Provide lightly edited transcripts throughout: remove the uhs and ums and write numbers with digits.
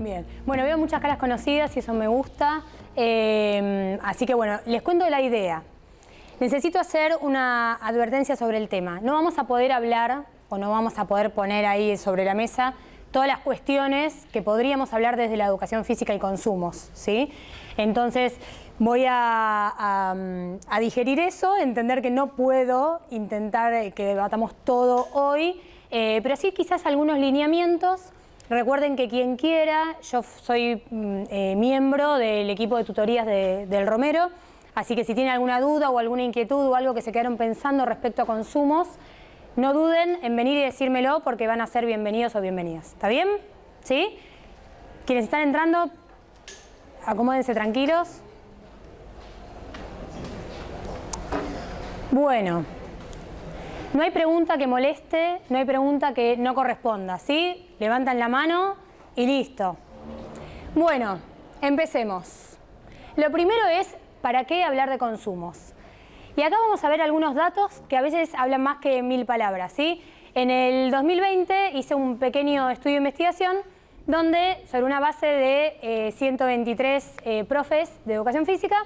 Bien. Bueno, veo muchas caras conocidas y eso me gusta. Así que bueno, les cuento la idea. Necesito hacer una advertencia sobre el tema. No vamos a poder hablar o no vamos a poder poner ahí sobre la mesa todas las cuestiones que podríamos hablar desde la educación física y consumos, ¿sí? Entonces voy a digerir eso, entender que no puedo intentar que debatamos todo hoy, pero sí quizás algunos lineamientos. Recuerden que quien quiera, yo soy miembro del equipo de tutorías del Romero, así que si tienen alguna duda o alguna inquietud o algo que se quedaron pensando respecto a consumos, no duden en venir y decírmelo porque van a ser bienvenidos o bienvenidas. ¿Está bien? ¿Sí? Quienes están entrando, acomódense tranquilos. Bueno, no hay pregunta que moleste, no hay pregunta que no corresponda, ¿sí? Levantan la mano y listo. Bueno, empecemos. Lo primero es, ¿para qué hablar de consumos? Y acá vamos a ver algunos datos que a veces hablan más que 1000 palabras, ¿sí? En el 2020 hice un pequeño estudio de investigación donde, sobre una base de 123 profes de educación física,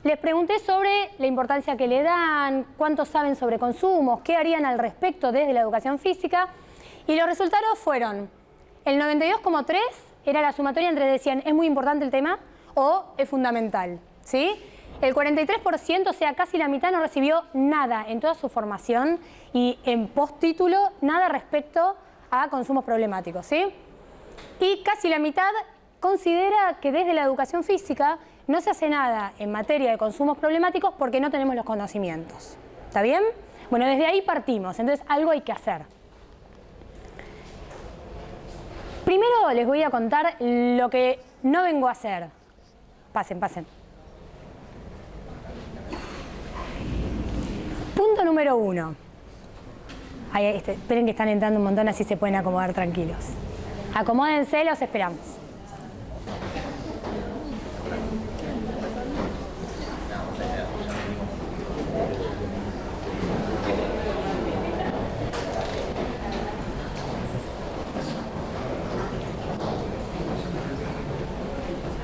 les pregunté sobre la importancia que le dan, cuánto saben sobre consumos, qué harían al respecto desde la educación física, y los resultados fueron, el 92,3 era la sumatoria entre decían es muy importante el tema o es fundamental, ¿sí? El 43%, o sea, casi la mitad, no recibió nada en toda su formación y en postítulo, nada respecto a consumos problemáticos, ¿sí? Y casi la mitad considera que desde la educación física no se hace nada en materia de consumos problemáticos porque no tenemos los conocimientos. ¿Está bien? Bueno, desde ahí partimos, entonces algo hay que hacer. Primero les voy a contar lo que no vengo a hacer. Pasen, pasen. Punto número 1. Esperen que están entrando un montón, así se pueden acomodar tranquilos. Acomódense, los esperamos.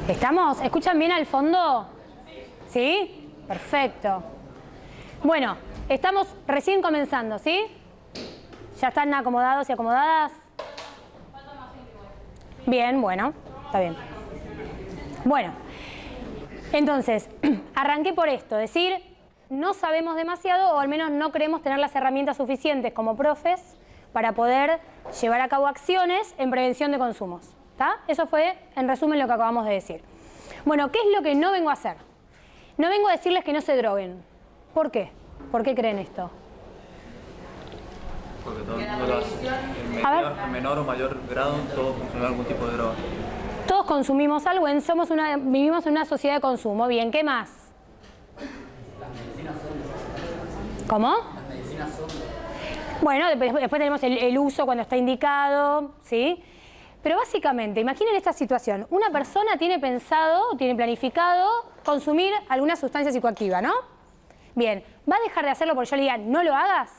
¿Estamos? ¿Escuchan bien al fondo? ¿Sí? Perfecto. Bueno, estamos recién comenzando, ¿sí? ¿Ya están acomodados y acomodadas? Bien, bueno, está bien. Bueno, entonces, arranqué por esto, decir, no sabemos demasiado o al menos no creemos tener las herramientas suficientes como profes para poder llevar a cabo acciones en prevención de consumos. ¿Está? Eso fue, en resumen, lo que acabamos de decir. Bueno, ¿qué es lo que no vengo a hacer? No vengo a decirles que no se droguen. ¿Por qué? ¿Por qué creen esto? Porque todo el mundo lo hace. En menor o mayor grado, todos consumimos algún tipo de droga. Todos consumimos algo, vivimos en una sociedad de consumo. Bien, ¿qué más? Las medicinas son. ¿Cómo? Las medicinas son. Bueno, después tenemos el uso cuando está indicado, ¿sí? Pero básicamente, imaginen esta situación. Una persona tiene pensado, tiene planificado consumir alguna sustancia psicoactiva, ¿no? Bien, ¿va a dejar de hacerlo porque yo le diga no lo hagas?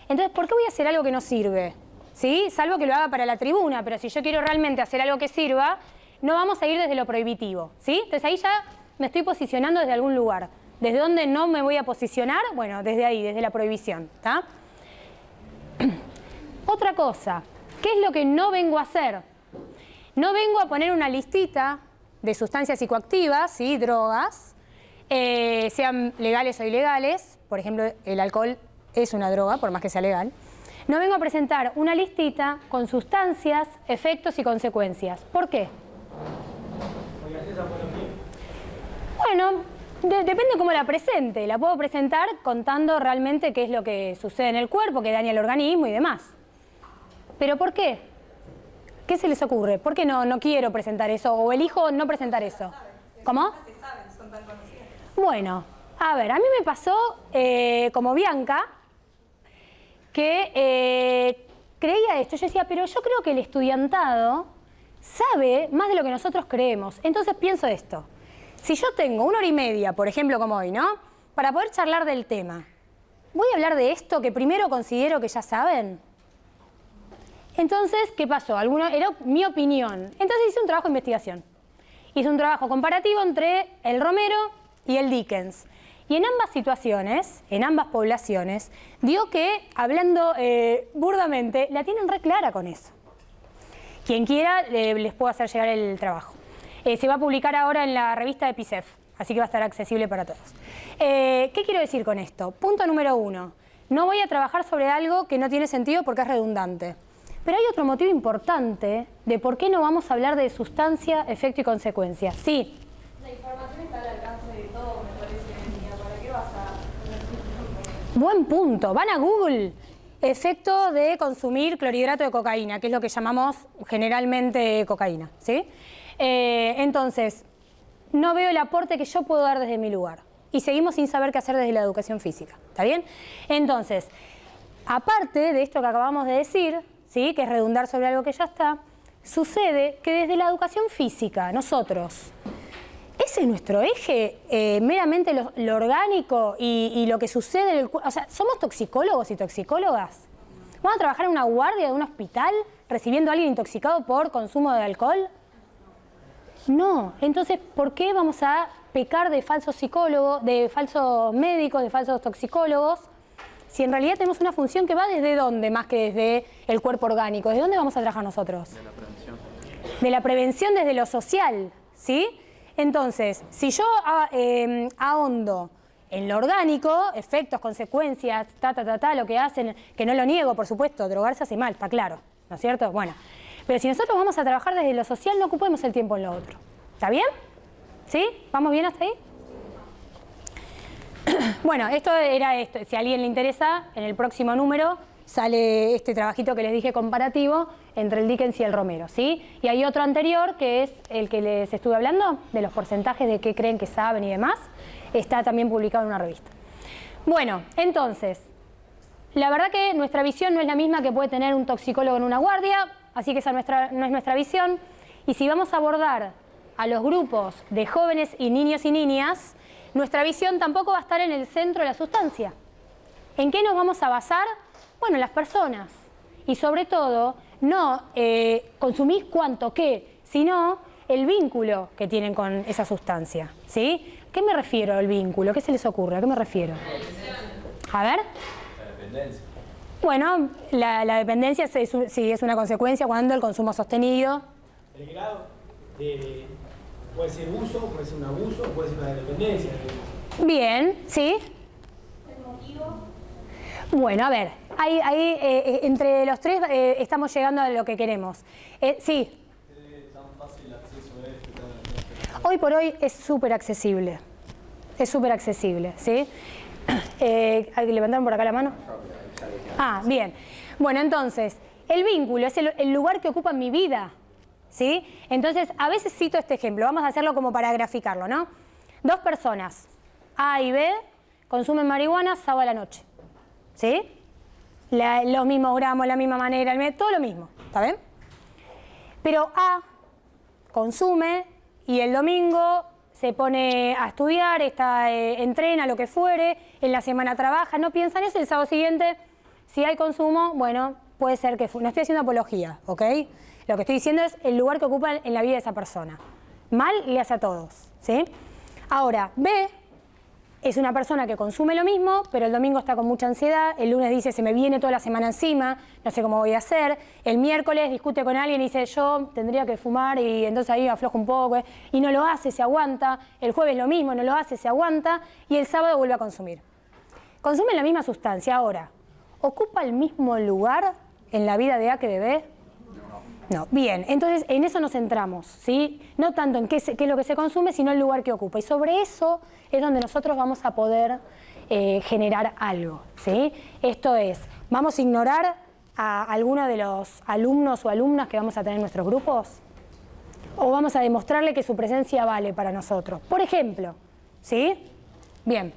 Entonces, ¿por qué voy a hacer algo que no sirve? ¿Sí? Salvo que lo haga para la tribuna, pero si yo quiero realmente hacer algo que sirva, no vamos a ir desde lo prohibitivo, ¿sí? Entonces ahí ya me estoy posicionando desde algún lugar. ¿Desde dónde no me voy a posicionar? Bueno, desde ahí, desde la prohibición, ¿está? Otra cosa, ¿qué es lo que no vengo a hacer? No vengo a poner una listita de sustancias psicoactivas, ¿sí? Drogas, sean legales o ilegales. Por ejemplo, el alcohol es una droga, por más que sea legal. No vengo a presentar una listita con sustancias, efectos y consecuencias. ¿Por qué? Bueno, depende cómo la presente. La puedo presentar contando realmente qué es lo que sucede en el cuerpo, que daña el organismo y demás. ¿Pero por qué? ¿Qué se les ocurre? ¿Por qué no quiero presentar eso o elijo no presentar eso? ¿Cómo? Bueno, a ver, a mí me pasó como Bianca que creía esto. Yo decía, pero yo creo que el estudiantado sabe más de lo que nosotros creemos. Entonces pienso esto. Si yo tengo 1 hora y media, por ejemplo, como hoy, ¿no? Para poder charlar del tema, ¿voy a hablar de esto que primero considero que ya saben? Entonces, ¿qué pasó? Era mi opinión. Entonces hice un trabajo de investigación. Hice un trabajo comparativo entre el Romero y el Dickens. Y en ambas situaciones, en ambas poblaciones, dio que, hablando burdamente, la tienen re clara con eso. Quien quiera, les puedo hacer llegar el trabajo. Se va a publicar ahora en la revista de PICEF, así que va a estar accesible para todos. ¿Qué quiero decir con esto? Punto número 1. No voy a trabajar sobre algo que no tiene sentido porque es redundante. Pero hay otro motivo importante de por qué no vamos a hablar de sustancia, efecto y consecuencia. Sí. La información está al alcance de todos, me parece, hoy en día. ¿Para qué vas a...? Buen punto. Van a Google. Efecto de consumir clorhidrato de cocaína, que es lo que llamamos generalmente cocaína, ¿sí? Entonces, no veo el aporte que yo puedo dar desde mi lugar. Y seguimos sin saber qué hacer desde la educación física, ¿está bien? Entonces, aparte de esto que acabamos de decir, ¿sí?, que es redundar sobre algo que ya está, sucede que desde la educación física, nosotros, ese es nuestro eje, meramente lo orgánico y lo que sucede en el cuerpo. O sea, ¿somos toxicólogos y toxicólogas? ¿Vamos a trabajar en una guardia de un hospital recibiendo a alguien intoxicado por consumo de alcohol? No. Entonces, ¿por qué vamos a pecar de falsos psicólogos, de falsos médicos, de falsos toxicólogos, si en realidad tenemos una función que va desde dónde, más que desde el cuerpo orgánico? ¿De dónde vamos a trabajar nosotros? De la prevención. De la prevención desde lo social, ¿sí? Entonces, si yo ahondo en lo orgánico, efectos, consecuencias, lo que hacen, que no lo niego, por supuesto, drogarse hace mal, está claro, ¿no es cierto? Bueno, pero si nosotros vamos a trabajar desde lo social, no ocupemos el tiempo en lo otro. ¿Está bien? ¿Sí? ¿Vamos bien hasta ahí? Bueno, esto era esto. Si a alguien le interesa, en el próximo número sale este trabajito que les dije comparativo entre el Dickens y el Romero, ¿sí? Y hay otro anterior, que es el que les estuve hablando, de los porcentajes de qué creen que saben y demás. Está también publicado en una revista. Bueno, entonces, la verdad que nuestra visión no es la misma que puede tener un toxicólogo en una guardia, así que esa no es nuestra visión. Y si vamos a abordar a los grupos de jóvenes y niñas, nuestra visión tampoco va a estar en el centro de la sustancia. ¿En qué nos vamos a basar? Bueno, en las personas. Y sobre todo, no consumís cuánto, qué, sino el vínculo que tienen con esa sustancia, ¿sí? ¿Qué me refiero al vínculo? ¿Qué se les ocurre? ¿A qué me refiero? A ver. La dependencia. Bueno, la dependencia sí es una consecuencia cuando el consumo sostenido. El grado puede ser uso, puede ser un abuso, puede ser una dependencia. Bien, ¿sí? ¿El motivo? Bueno, a ver, entre los tres estamos llegando a lo que queremos. Sí. ¿Tan fácil acceso a esto? Hoy por hoy es súper accesible. Es súper accesible, ¿sí? ¿Hay que levantar por acá la mano? Ah, bien. Bueno, entonces, el vínculo es el lugar que ocupa en mi vida, ¿sí? Entonces, a veces cito este ejemplo. Vamos a hacerlo como para graficarlo, ¿no? Dos personas, A y B, consumen marihuana sábado a la noche, ¿sí? Los mismos gramos, la misma manera, todo lo mismo, ¿está bien? Pero A consume y el domingo se pone a estudiar, entrena, lo que fuere, en la semana trabaja, no piensa en eso, y el sábado siguiente, si hay consumo, bueno, puede ser que... No estoy haciendo apología, ¿ok? Lo que estoy diciendo es el lugar que ocupa en la vida de esa persona. Mal le hace a todos, ¿sí? Ahora, B es una persona que consume lo mismo, pero el domingo está con mucha ansiedad, el lunes dice, se me viene toda la semana encima, no sé cómo voy a hacer, el miércoles discute con alguien y dice, yo tendría que fumar, y entonces ahí afloja un poco, y no lo hace, se aguanta, el jueves lo mismo, no lo hace, se aguanta, y el sábado vuelve a consumir. Consumen la misma sustancia. Ahora, ¿ocupa el mismo lugar en la vida de A que de B? No. Bien, entonces en eso nos centramos, ¿sí? No tanto en qué es lo que se consume, sino el lugar que ocupa. Y sobre eso es donde nosotros vamos a poder generar algo, ¿sí? Esto es, ¿vamos a ignorar a alguno de los alumnos o alumnas que vamos a tener en nuestros grupos? ¿O vamos a demostrarle que su presencia vale para nosotros? Por ejemplo, ¿sí? Bien.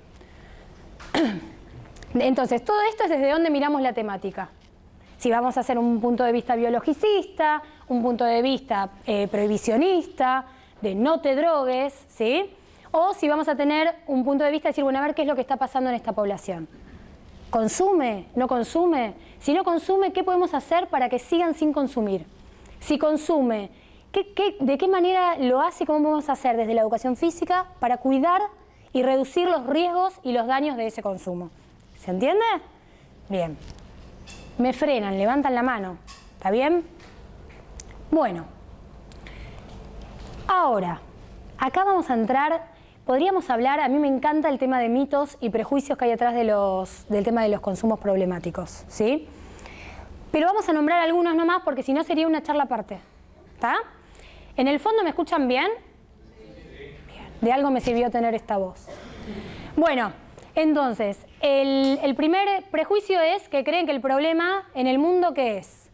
Entonces, todo esto es desde donde miramos la temática. Si vamos a hacer un punto de vista biologicista, un punto de vista prohibicionista, de no te drogues, ¿sí? O si vamos a tener un punto de vista de decir, bueno, a ver qué es lo que está pasando en esta población. ¿Consume? ¿No consume? Si no consume, ¿qué podemos hacer para que sigan sin consumir? Si consume, ¿de qué manera lo hace y cómo podemos hacer desde la educación física para cuidar y reducir los riesgos y los daños de ese consumo? ¿Se entiende? Bien. Me frenan, levantan la mano. ¿Está bien? Bueno. Ahora, acá vamos a entrar... Podríamos hablar, a mí me encanta el tema de mitos y prejuicios que hay atrás del tema de los consumos problemáticos, ¿sí? Pero vamos a nombrar algunos nomás porque si no sería una charla aparte, ¿está? ¿En el fondo me escuchan bien? Bien. De algo me sirvió tener esta voz. Bueno, entonces, el primer prejuicio es que creen que el problema en el mundo, ¿qué es?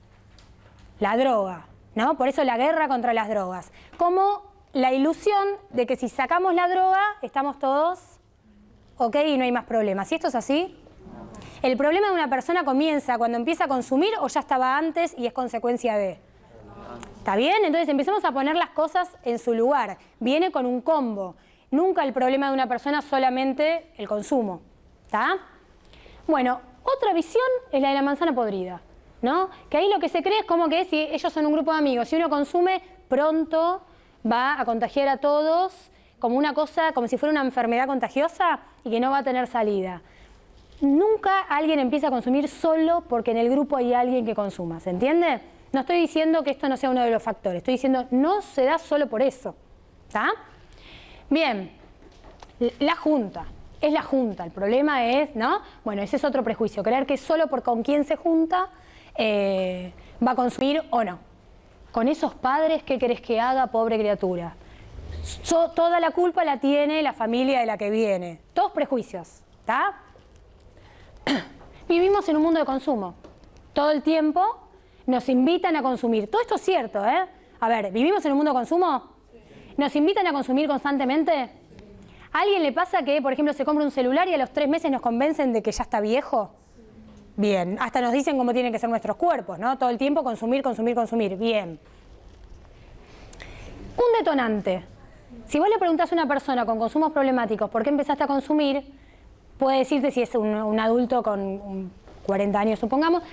La droga, ¿no? Por eso la guerra contra las drogas. Como la ilusión de que si sacamos la droga, estamos todos ok y no hay más problemas. ¿Y esto es así? ¿El problema de una persona comienza cuando empieza a consumir o ya estaba antes y es consecuencia de? ¿Está bien? Entonces empecemos a poner las cosas en su lugar. Viene con un combo. Nunca el problema de una persona solamente el consumo. ¿Está? Bueno, otra visión es la de la manzana podrida, ¿no? Que ahí lo que se cree es como que si ellos son un grupo de amigos, si uno consume, pronto va a contagiar a todos como una cosa, como si fuera una enfermedad contagiosa y que no va a tener salida. Nunca alguien empieza a consumir solo porque en el grupo hay alguien que consuma, ¿se entiende? No estoy diciendo que esto no sea uno de los factores, estoy diciendo no se da solo por eso, ¿está? Bien, la junta, es la junta, el problema es, ¿no? Bueno, ese es otro prejuicio, creer que solo por con quién se junta va a consumir o no. Con esos padres, ¿qué querés que haga, pobre criatura? Toda la culpa la tiene la familia de la que viene. Todos prejuicios, ¿está? Vivimos en un mundo de consumo. Todo el tiempo nos invitan a consumir. Todo esto es cierto, ¿eh? A ver, ¿vivimos en un mundo de consumo? ¿Nos invitan a consumir constantemente? ¿A alguien le pasa que, por ejemplo, se compra un celular y a los 3 meses nos convencen de que ya está viejo? Bien, hasta nos dicen cómo tienen que ser nuestros cuerpos, ¿no? Todo el tiempo consumir, consumir, consumir. Bien. Un detonante. Si vos le preguntás a una persona con consumos problemáticos por qué empezaste a consumir, puede decirte si es un adulto con 40 años, supongamos,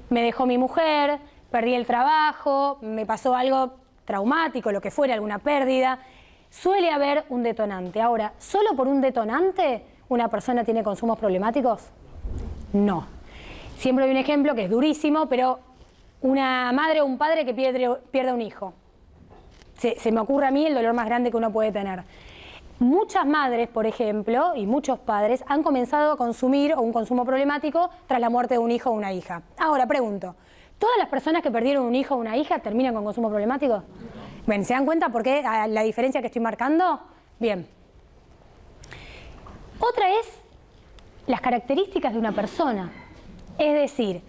me dejó mi mujer, perdí el trabajo, me pasó algo traumático, lo que fuera, alguna pérdida. Suele haber un detonante. Ahora, ¿solo por un detonante una persona tiene consumos problemáticos? No. Siempre hay un ejemplo que es durísimo, pero una madre o un padre que pierde un hijo. Se me ocurre a mí el dolor más grande que uno puede tener. Muchas madres, por ejemplo, y muchos padres han comenzado a consumir o un consumo problemático tras la muerte de un hijo o una hija. Ahora, pregunto, ¿todas las personas que perdieron un hijo o una hija terminan con consumo problemático? Bien, ¿se dan cuenta por qué la diferencia que estoy marcando? Bien. Otra es las características de una persona. Es decir,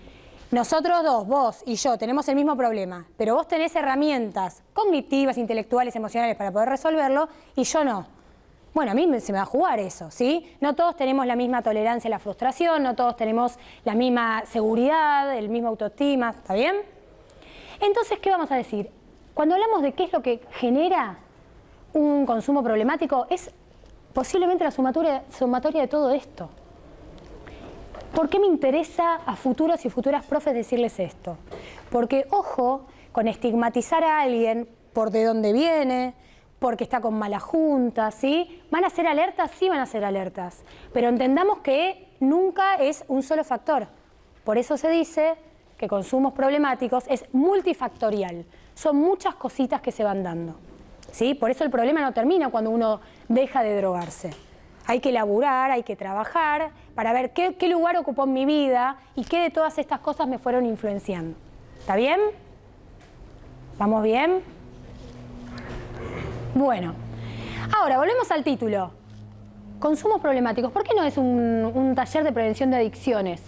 nosotros dos, vos y yo, tenemos el mismo problema, pero vos tenés herramientas cognitivas, intelectuales, emocionales para poder resolverlo y yo no. Bueno, a mí se me va a jugar eso, ¿sí? No todos tenemos la misma tolerancia a la frustración, no todos tenemos la misma seguridad, el mismo autoestima, ¿está bien? Entonces, ¿qué vamos a decir? Cuando hablamos de qué es lo que genera un consumo problemático, es posiblemente la sumatoria de todo esto. ¿Por qué me interesa a futuros y futuras profes decirles esto? Porque, ojo, con estigmatizar a alguien por de dónde viene, porque está con mala junta, ¿sí? ¿Van a ser alertas? Sí van a ser alertas. Pero entendamos que nunca es un solo factor. Por eso se dice que consumos problemáticos es multifactorial. Son muchas cositas que se van dando, ¿sí? Por eso el problema no termina cuando uno deja de drogarse. Hay que laburar, hay que trabajar para ver qué lugar ocupó en mi vida y qué de todas estas cosas me fueron influenciando. ¿Está bien? ¿Vamos bien? Bueno, ahora volvemos al título. Consumos problemáticos. ¿Por qué no es un taller de prevención de adicciones?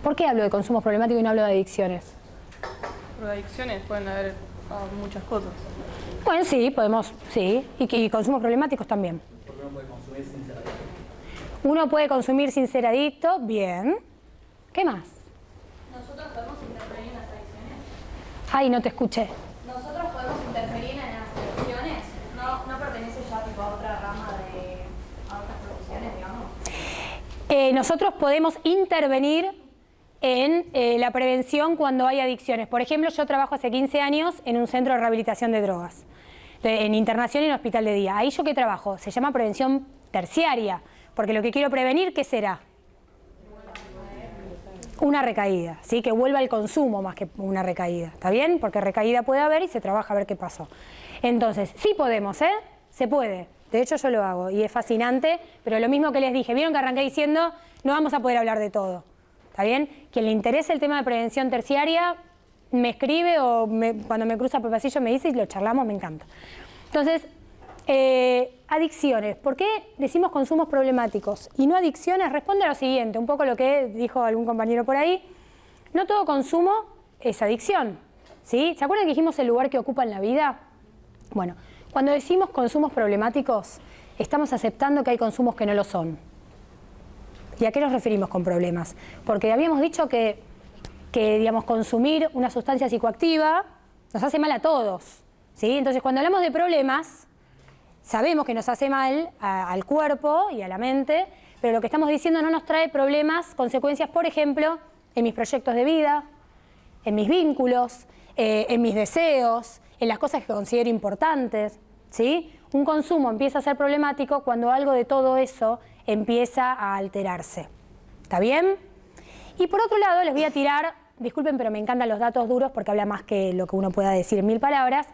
¿Por qué hablo de consumos problemáticos y no hablo de adicciones? Pero adicciones pueden haber muchas cosas. Bueno, sí, podemos, sí. Y consumos problemáticos también. ¿Por qué uno puede consumir sin ser adicto? Uno puede consumir sin ser adicto, bien. ¿Qué más? ¿Nosotros podemos interferir en las adicciones? Ay, no te escuché. ¿Nosotros podemos interferir en las adicciones? No pertenece ya tipo a otra rama a otras profesiones, digamos. nosotros podemos intervenir en la prevención cuando hay adicciones. Por ejemplo, yo trabajo hace 15 años en un centro de rehabilitación de drogas, en internación y en hospital de día. Ahí yo ¿qué trabajo? Se llama prevención terciaria, porque lo que quiero prevenir, ¿qué será? Una recaída, ¿sí? Que vuelva al consumo más que una recaída, ¿está bien? Porque recaída puede haber y se trabaja a ver qué pasó. Entonces, sí podemos, ¿eh? Se puede. De hecho, yo lo hago y es fascinante, pero lo mismo que les dije, vieron que arranqué diciendo, no vamos a poder hablar de todo, ¿está bien? Quien le interese el tema de prevención terciaria, me escribe o cuando me cruza por el pasillo me dice y lo charlamos, me encanta. Entonces, adicciones. ¿Por qué decimos consumos problemáticos y no adicciones? Responde a lo siguiente, un poco lo que dijo algún compañero por ahí. No todo consumo es adicción, ¿sí? ¿Se acuerdan que dijimos el lugar que ocupa en la vida? Bueno, cuando decimos consumos problemáticos, estamos aceptando que hay consumos que no lo son. ¿Y a qué nos referimos con problemas? Porque habíamos dicho que digamos, consumir una sustancia psicoactiva nos hace mal a todos, ¿sí? Entonces, cuando hablamos de problemas, sabemos que nos hace mal al cuerpo y a la mente, pero lo que estamos diciendo no nos trae problemas, consecuencias, por ejemplo, en mis proyectos de vida, en mis vínculos, en mis deseos, en las cosas que considero importantes, ¿sí? Un consumo empieza a ser problemático cuando algo de todo eso empieza a alterarse. ¿Está bien? Y por otro lado, les voy a tirar, disculpen, pero me encantan los datos duros porque habla más que lo que uno pueda decir en 1000 palabras.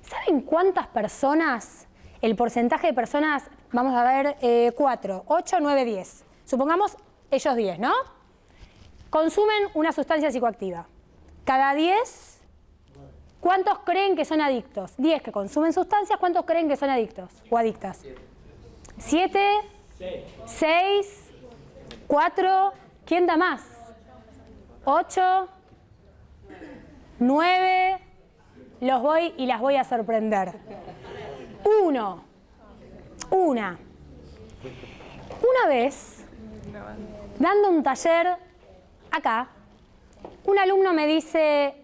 ¿Saben cuántas personas, el porcentaje de personas, vamos a ver, 4, 8, 9, 10, supongamos ellos 10, ¿no? Consumen una sustancia psicoactiva. Cada 10, ¿cuántos creen que son adictos? 10 que consumen sustancias, ¿cuántos creen que son adictos o adictas? 7, 6, 4, ¿quién da más? 8, 9, los voy y las voy a sorprender. 1, una vez, dando un taller acá, un alumno me dice,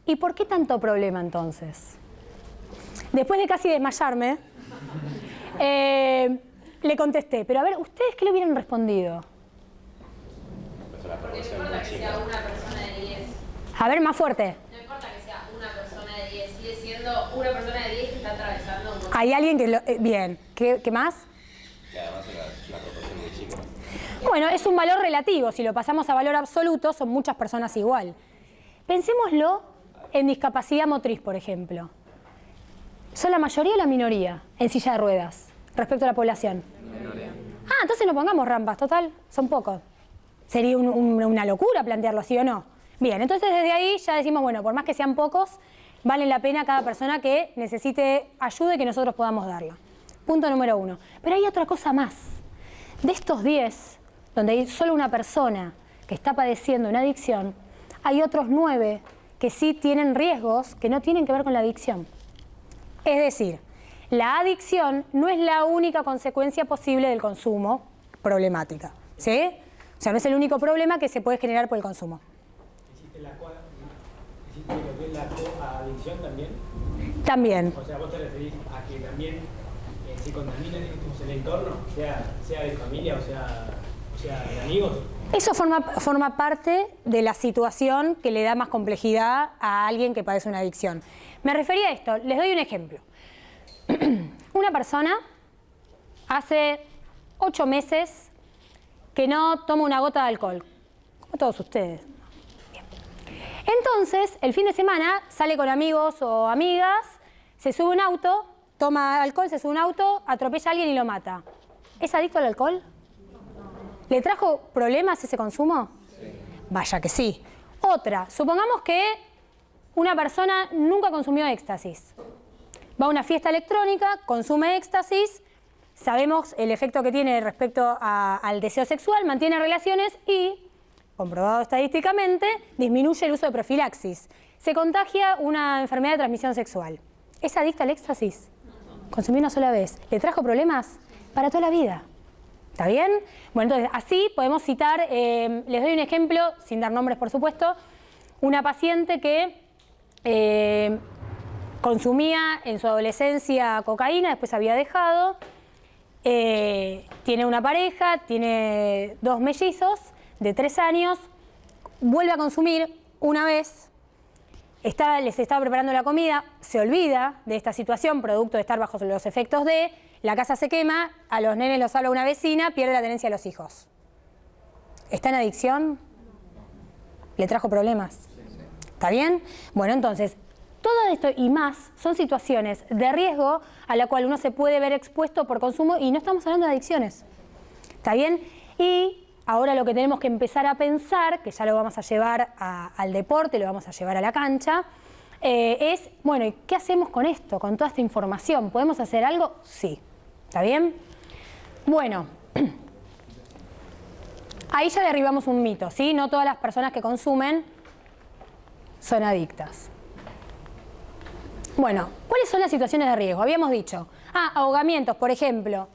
¿y por qué tanto problema entonces? Después de casi desmayarme, le contesté, pero a ver, ¿ustedes qué le hubieran respondido? Porque no importa que sea una persona de 10. A ver, más fuerte. No importa que sea una persona de 10, sigue siendo una persona de 10 que está atravesando un momento. Hay alguien que lo... bien, ¿qué más? Que además es una proporción muy chica. Bueno, es un valor relativo. Si lo pasamos a valor absoluto, son muchas personas igual. Pensémoslo en discapacidad motriz, por ejemplo. ¿Son la mayoría o la minoría en silla de ruedas respecto a la población? Minoría. Ah, entonces no pongamos rampas, total, son pocos. Sería una locura plantearlo así o no. Bien, entonces desde ahí ya decimos, bueno, por más que sean pocos, vale la pena cada persona que necesite ayuda y que nosotros podamos darla. Punto número 1. Pero hay otra cosa más. De estos 10, donde hay solo una persona que está padeciendo una adicción, hay otros 9 que sí tienen riesgos que no tienen que ver con la adicción. Es decir, la adicción no es la única consecuencia posible del consumo problemática, ¿sí? O sea, no es el único problema que se puede generar por el consumo. ¿Existe lo que es la coadicción también? También. O sea, vos te referís a que también se contamina el entorno, sea de familia o sea de amigos. Eso forma parte de la situación que le da más complejidad a alguien que padece una adicción. Me refería a esto, les doy un ejemplo. Una persona hace 8 meses que no toma una gota de alcohol, como todos ustedes. Bien. Entonces, el fin de semana sale con amigos o amigas, se sube a un auto, toma alcohol, se sube a un auto, atropella a alguien y lo mata. ¿Es adicto al alcohol? ¿Le trajo problemas ese consumo? Sí. Vaya que sí. Otra, supongamos que una persona nunca consumió éxtasis. Va a una fiesta electrónica, consume éxtasis, sabemos el efecto que tiene respecto al deseo sexual, mantiene relaciones y, comprobado estadísticamente, disminuye el uso de profilaxis. Se contagia una enfermedad de transmisión sexual. ¿Es adicta al éxtasis? Consumió una sola vez. ¿Le trajo problemas? Para toda la vida. ¿Está bien? Bueno, entonces, así podemos citar, les doy un ejemplo, sin dar nombres por supuesto, una paciente que consumía en su adolescencia cocaína, después había dejado, tiene una pareja, tiene 2 mellizos de 3 años, vuelve a consumir una vez, les estaba preparando la comida, se olvida de esta situación, producto de estar bajo los efectos de, la casa se quema, a los nenes los habla una vecina, pierde la tenencia de los hijos. ¿Está en adicción? ¿Le trajo problemas? ¿Está bien? Bueno, entonces, todo esto y más son situaciones de riesgo a la cual uno se puede ver expuesto por consumo y no estamos hablando de adicciones. ¿Está bien? Y ahora lo que tenemos que empezar a pensar, que ya lo vamos a llevar al deporte, lo vamos a llevar a la cancha, es, bueno, ¿y qué hacemos con esto, con toda esta información? ¿Podemos hacer algo? Sí. ¿Está bien? Bueno, ahí ya derribamos un mito, ¿sí? No todas las personas que consumen son adictas. Bueno, ¿cuáles son las situaciones de riesgo? Habíamos dicho, ahogamientos, por ejemplo.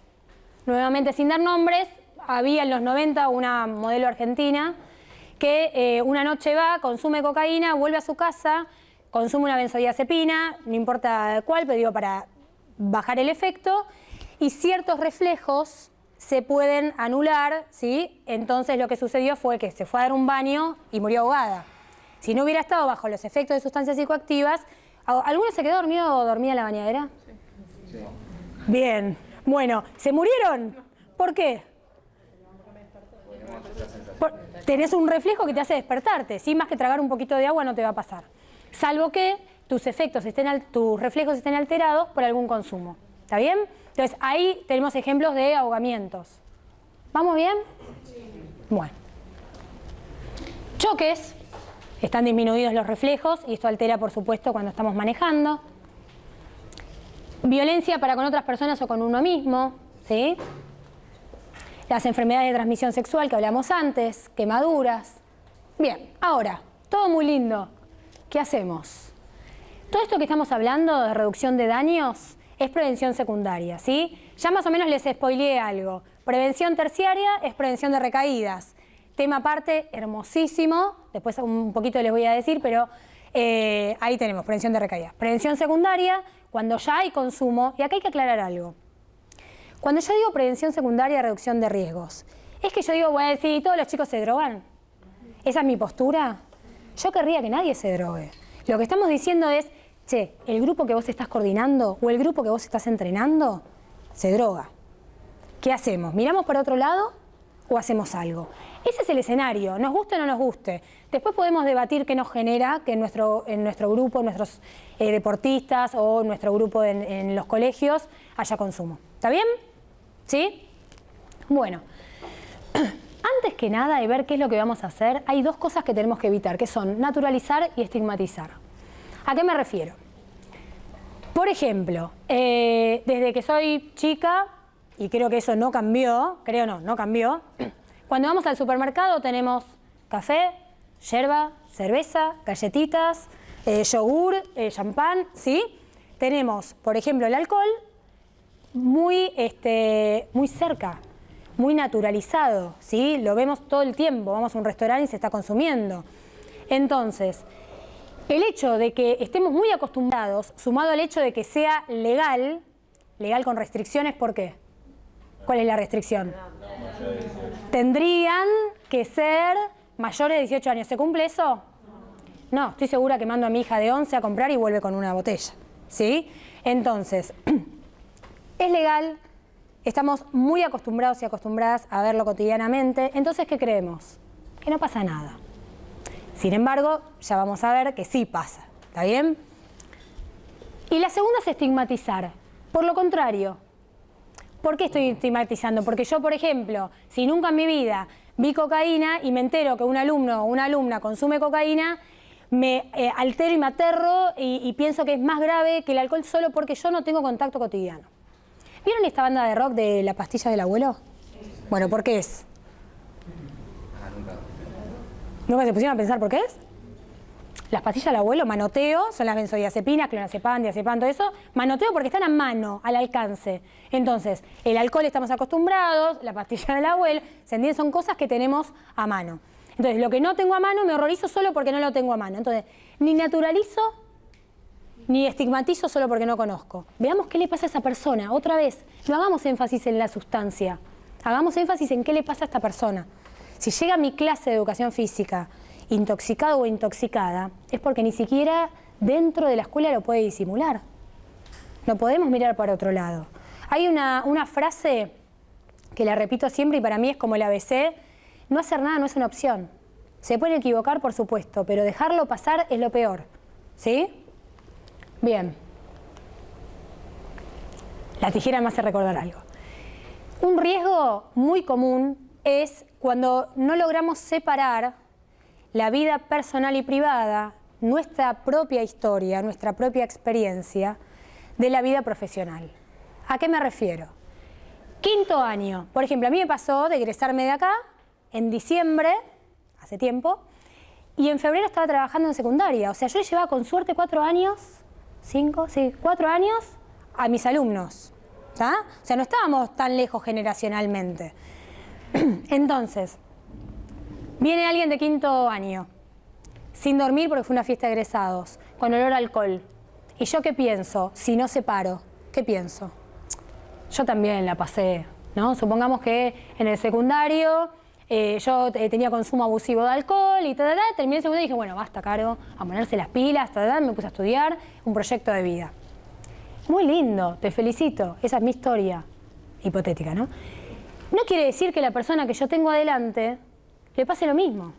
Nuevamente, sin dar nombres, había en los 90 una modelo argentina que una noche va, consume cocaína, vuelve a su casa, consume una benzodiazepina, no importa cuál, pero digo para bajar el efecto, y ciertos reflejos se pueden anular, ¿sí? Entonces lo que sucedió fue que se fue a dar un baño y murió ahogada. Si no hubiera estado bajo los efectos de sustancias psicoactivas, ¿alguno se quedó dormido o dormida en la bañadera? Sí. Bien. Bueno, ¿se murieron? ¿Por qué? Tenés un reflejo que te hace despertarte, ¿sí? Más que tragar un poquito de agua no te va a pasar. Salvo que tus reflejos estén alterados por algún consumo. ¿Está bien? Entonces, ahí tenemos ejemplos de ahogamientos. ¿Vamos bien? Bueno. Choques. Están disminuidos los reflejos y esto altera, por supuesto, cuando estamos manejando. Violencia para con otras personas o con uno mismo, ¿sí? Las enfermedades de transmisión sexual que hablamos antes, quemaduras. Bien, ahora, todo muy lindo. ¿Qué hacemos? Todo esto que estamos hablando de reducción de daños es prevención secundaria, ¿sí? Ya más o menos les spoileé algo. Prevención terciaria es prevención de recaídas. Tema aparte, hermosísimo, después un poquito les voy a decir, pero ahí tenemos prevención de recaídas. Prevención secundaria, cuando ya hay consumo, y acá hay que aclarar algo. Cuando yo digo prevención secundaria, reducción de riesgos, es que yo digo, voy a decir, ¿todos los chicos se drogan? ¿Esa es mi postura? Yo querría que nadie se drogue. Lo que estamos diciendo es, che, el grupo que vos estás coordinando o el grupo que vos estás entrenando se droga. ¿Qué hacemos? ¿Miramos para otro lado o hacemos algo? Ese es el escenario, nos guste o no nos guste. Después podemos debatir qué nos genera que en nuestro grupo, nuestros deportistas o nuestro grupo en los colegios haya consumo. ¿Está bien? ¿Sí? Bueno, antes que nada de ver qué es lo que vamos a hacer, hay 2 cosas que tenemos que evitar, que son naturalizar y estigmatizar. ¿A qué me refiero? Por ejemplo, desde que soy chica, y creo que eso no cambió, no cambió, cuando vamos al supermercado tenemos café, yerba, cerveza, galletitas, yogur, champán, ¿sí? Tenemos, por ejemplo, el alcohol muy cerca, muy naturalizado, ¿sí? Lo vemos todo el tiempo, vamos a un restaurante y se está consumiendo. Entonces, el hecho de que estemos muy acostumbrados, sumado al hecho de que sea legal con restricciones, ¿por qué? ¿Cuál es la restricción? Tendrían que ser mayores de 18 años. ¿Se cumple eso? No, estoy segura que mando a mi hija de 11 a comprar y vuelve con una botella, ¿sí? Entonces, es legal, estamos muy acostumbrados y acostumbradas a verlo cotidianamente, entonces, ¿qué creemos? Que no pasa nada. Sin embargo, ya vamos a ver que sí pasa, ¿está bien? Y la segunda es estigmatizar. Por lo contrario, ¿por qué estoy estigmatizando? Porque yo, por ejemplo, si nunca en mi vida vi cocaína y me entero que un alumno o una alumna consume cocaína, me altero y me aterro y pienso que es más grave que el alcohol solo porque yo no tengo contacto cotidiano. ¿Vieron esta banda de rock de La Pastilla del Abuelo? Bueno, ¿por qué es? ¿Nunca se pusieron a pensar por qué es? Las pastillas del abuelo, manoteo, son las benzodiazepinas, clonazepam, diazepam, todo eso. Manoteo porque están a mano, al alcance. Entonces, el alcohol estamos acostumbrados, la pastilla del abuelo, ¿se entiende? Son cosas que tenemos a mano. Entonces, lo que no tengo a mano me horrorizo solo porque no lo tengo a mano. Entonces, ni naturalizo, ni estigmatizo solo porque no conozco. Veamos qué le pasa a esa persona. Otra vez, no hagamos énfasis en la sustancia. Hagamos énfasis en qué le pasa a esta persona. Si llega a mi clase de educación física intoxicado o intoxicada, es porque ni siquiera dentro de la escuela lo puede disimular. No podemos mirar para otro lado. Hay una frase que la repito siempre y para mí es como el ABC: no hacer nada no es una opción. Se pueden equivocar, por supuesto, pero dejarlo pasar es lo peor. ¿Sí? Bien. La tijera me hace recordar algo. Un riesgo muy común es cuando no logramos separar la vida personal y privada, nuestra propia historia, nuestra propia experiencia, de la vida profesional. ¿A qué me refiero? Quinto año. Por ejemplo, a mí me pasó de egresarme de acá en diciembre, hace tiempo, y en febrero estaba trabajando en secundaria. O sea, yo le llevaba con suerte 4 años, 4 años a mis alumnos. ¿Tá? O sea, no estábamos tan lejos generacionalmente. Entonces, viene alguien de quinto año, sin dormir porque fue una fiesta de egresados, con olor a alcohol. ¿Y yo qué pienso? Si no separo, ¿qué pienso? Yo también la pasé, ¿no? Supongamos que en el secundario yo tenía consumo abusivo de alcohol y terminé el secundario y dije, bueno, basta, Caro, a ponerse las pilas, me puse a estudiar un proyecto de vida. Muy lindo, te felicito, esa es mi historia hipotética, ¿no? No quiere decir que la persona que yo tengo adelante le pase lo mismo.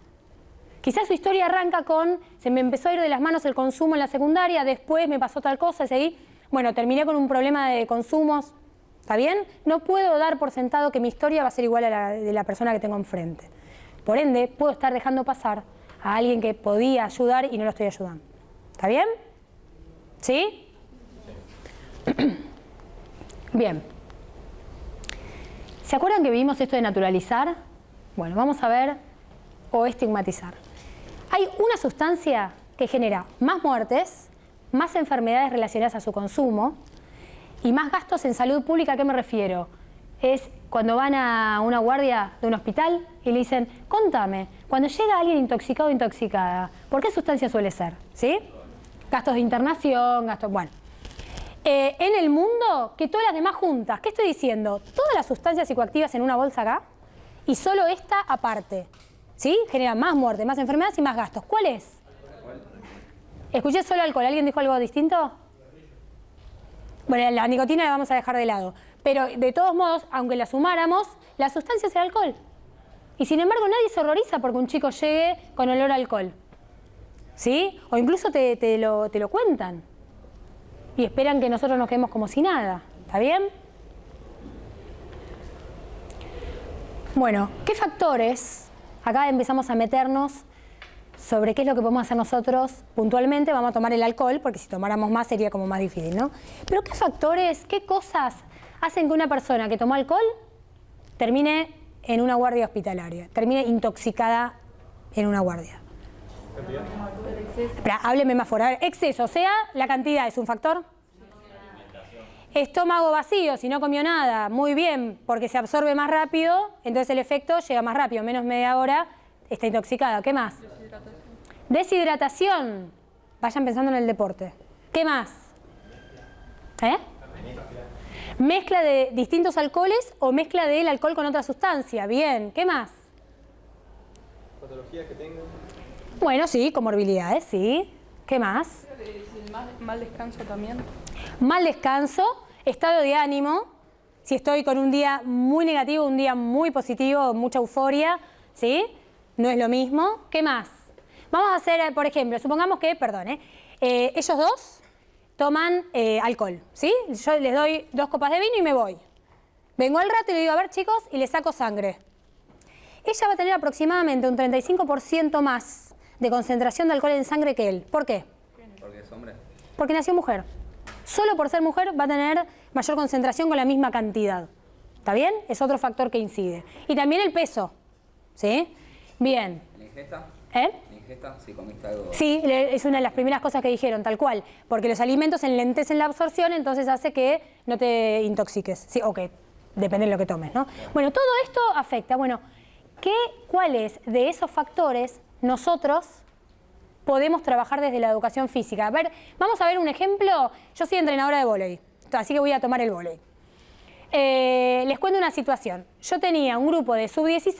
Quizás su historia arranca con, se me empezó a ir de las manos el consumo en la secundaria, después me pasó tal cosa, seguí, bueno, terminé con un problema de consumos, ¿está bien? No puedo dar por sentado que mi historia va a ser igual a la de la persona que tengo enfrente. Por ende, puedo estar dejando pasar a alguien que podía ayudar y no lo estoy ayudando. ¿Está bien? ¿Sí? Bien. ¿Se acuerdan que vimos esto de naturalizar? Bueno, vamos a ver, o estigmatizar. Hay una sustancia que genera más muertes, más enfermedades relacionadas a su consumo y más gastos en salud pública. ¿A qué me refiero? Es cuando van a una guardia de un hospital y le dicen, contame, cuando llega alguien intoxicado o intoxicada, ¿por qué sustancia suele ser? ¿Sí? Gastos de internación, gastos... Bueno. En el mundo, que todas las demás juntas. ¿Qué estoy diciendo? Todas las sustancias psicoactivas en una bolsa acá y solo esta aparte. ¿Sí? Generan más muerte, más enfermedades y más gastos. ¿Cuál es? Escuché solo alcohol. ¿Alguien dijo algo distinto? Bueno, la nicotina la vamos a dejar de lado. Pero de todos modos, aunque la sumáramos, la sustancia es el alcohol. Y sin embargo nadie se horroriza porque un chico llegue con olor a alcohol. ¿Sí? O incluso te lo cuentan. Y esperan que nosotros nos quedemos como si nada. ¿Está bien? Bueno, ¿qué factores? Acá empezamos a meternos sobre qué es lo que podemos hacer nosotros puntualmente. Vamos a tomar el alcohol, porque si tomáramos más sería como más difícil, ¿no? Pero ¿qué factores, qué cosas hacen que una persona que tomó alcohol termine en una guardia hospitalaria, termine intoxicada en una guardia? Espera, hábleme más fuerte. A ver, exceso, o sea, la cantidad es un factor. Estómago vacío, si no comió nada, muy bien, porque se absorbe más rápido, entonces el efecto llega más rápido, menos media hora, está intoxicada. ¿Qué más? Deshidratación. Vayan pensando en el deporte. ¿Qué más? Mezcla de distintos alcoholes o mezcla del alcohol con otra sustancia. Bien, ¿qué más? Patologías que tengo. Bueno, sí, comorbilidades, sí. ¿Qué más? Mal descanso también. Mal descanso, estado de ánimo. Si estoy con un día muy negativo, un día muy positivo, mucha euforia, ¿sí? No es lo mismo. ¿Qué más? Vamos a hacer, por ejemplo, supongamos que, ellos dos toman alcohol, ¿sí? Yo les doy 2 copas de vino y me voy. Vengo al rato y le digo, a ver chicos, y le saco sangre. Ella va a tener aproximadamente un 35% más de concentración de alcohol en sangre que él. ¿Por qué? Porque es hombre. Porque nació mujer. Solo por ser mujer va a tener mayor concentración con la misma cantidad. ¿Está bien? Es otro factor que incide. Y también el peso. ¿Sí? Bien. ¿La ingesta? ¿La ingesta? Si comiste algo... Sí, es una de las primeras cosas que dijeron, tal cual. Porque los alimentos enlentecen la absorción, entonces hace que no te intoxiques. Sí, o que depende de lo que tomes, ¿no? Bueno, todo esto afecta. Bueno, ¿cuáles de esos factores nosotros podemos trabajar desde la educación física. A ver, vamos a ver un ejemplo. Yo soy entrenadora de vóley, así que voy a tomar el vóley. Les cuento una situación. Yo tenía un grupo de sub-16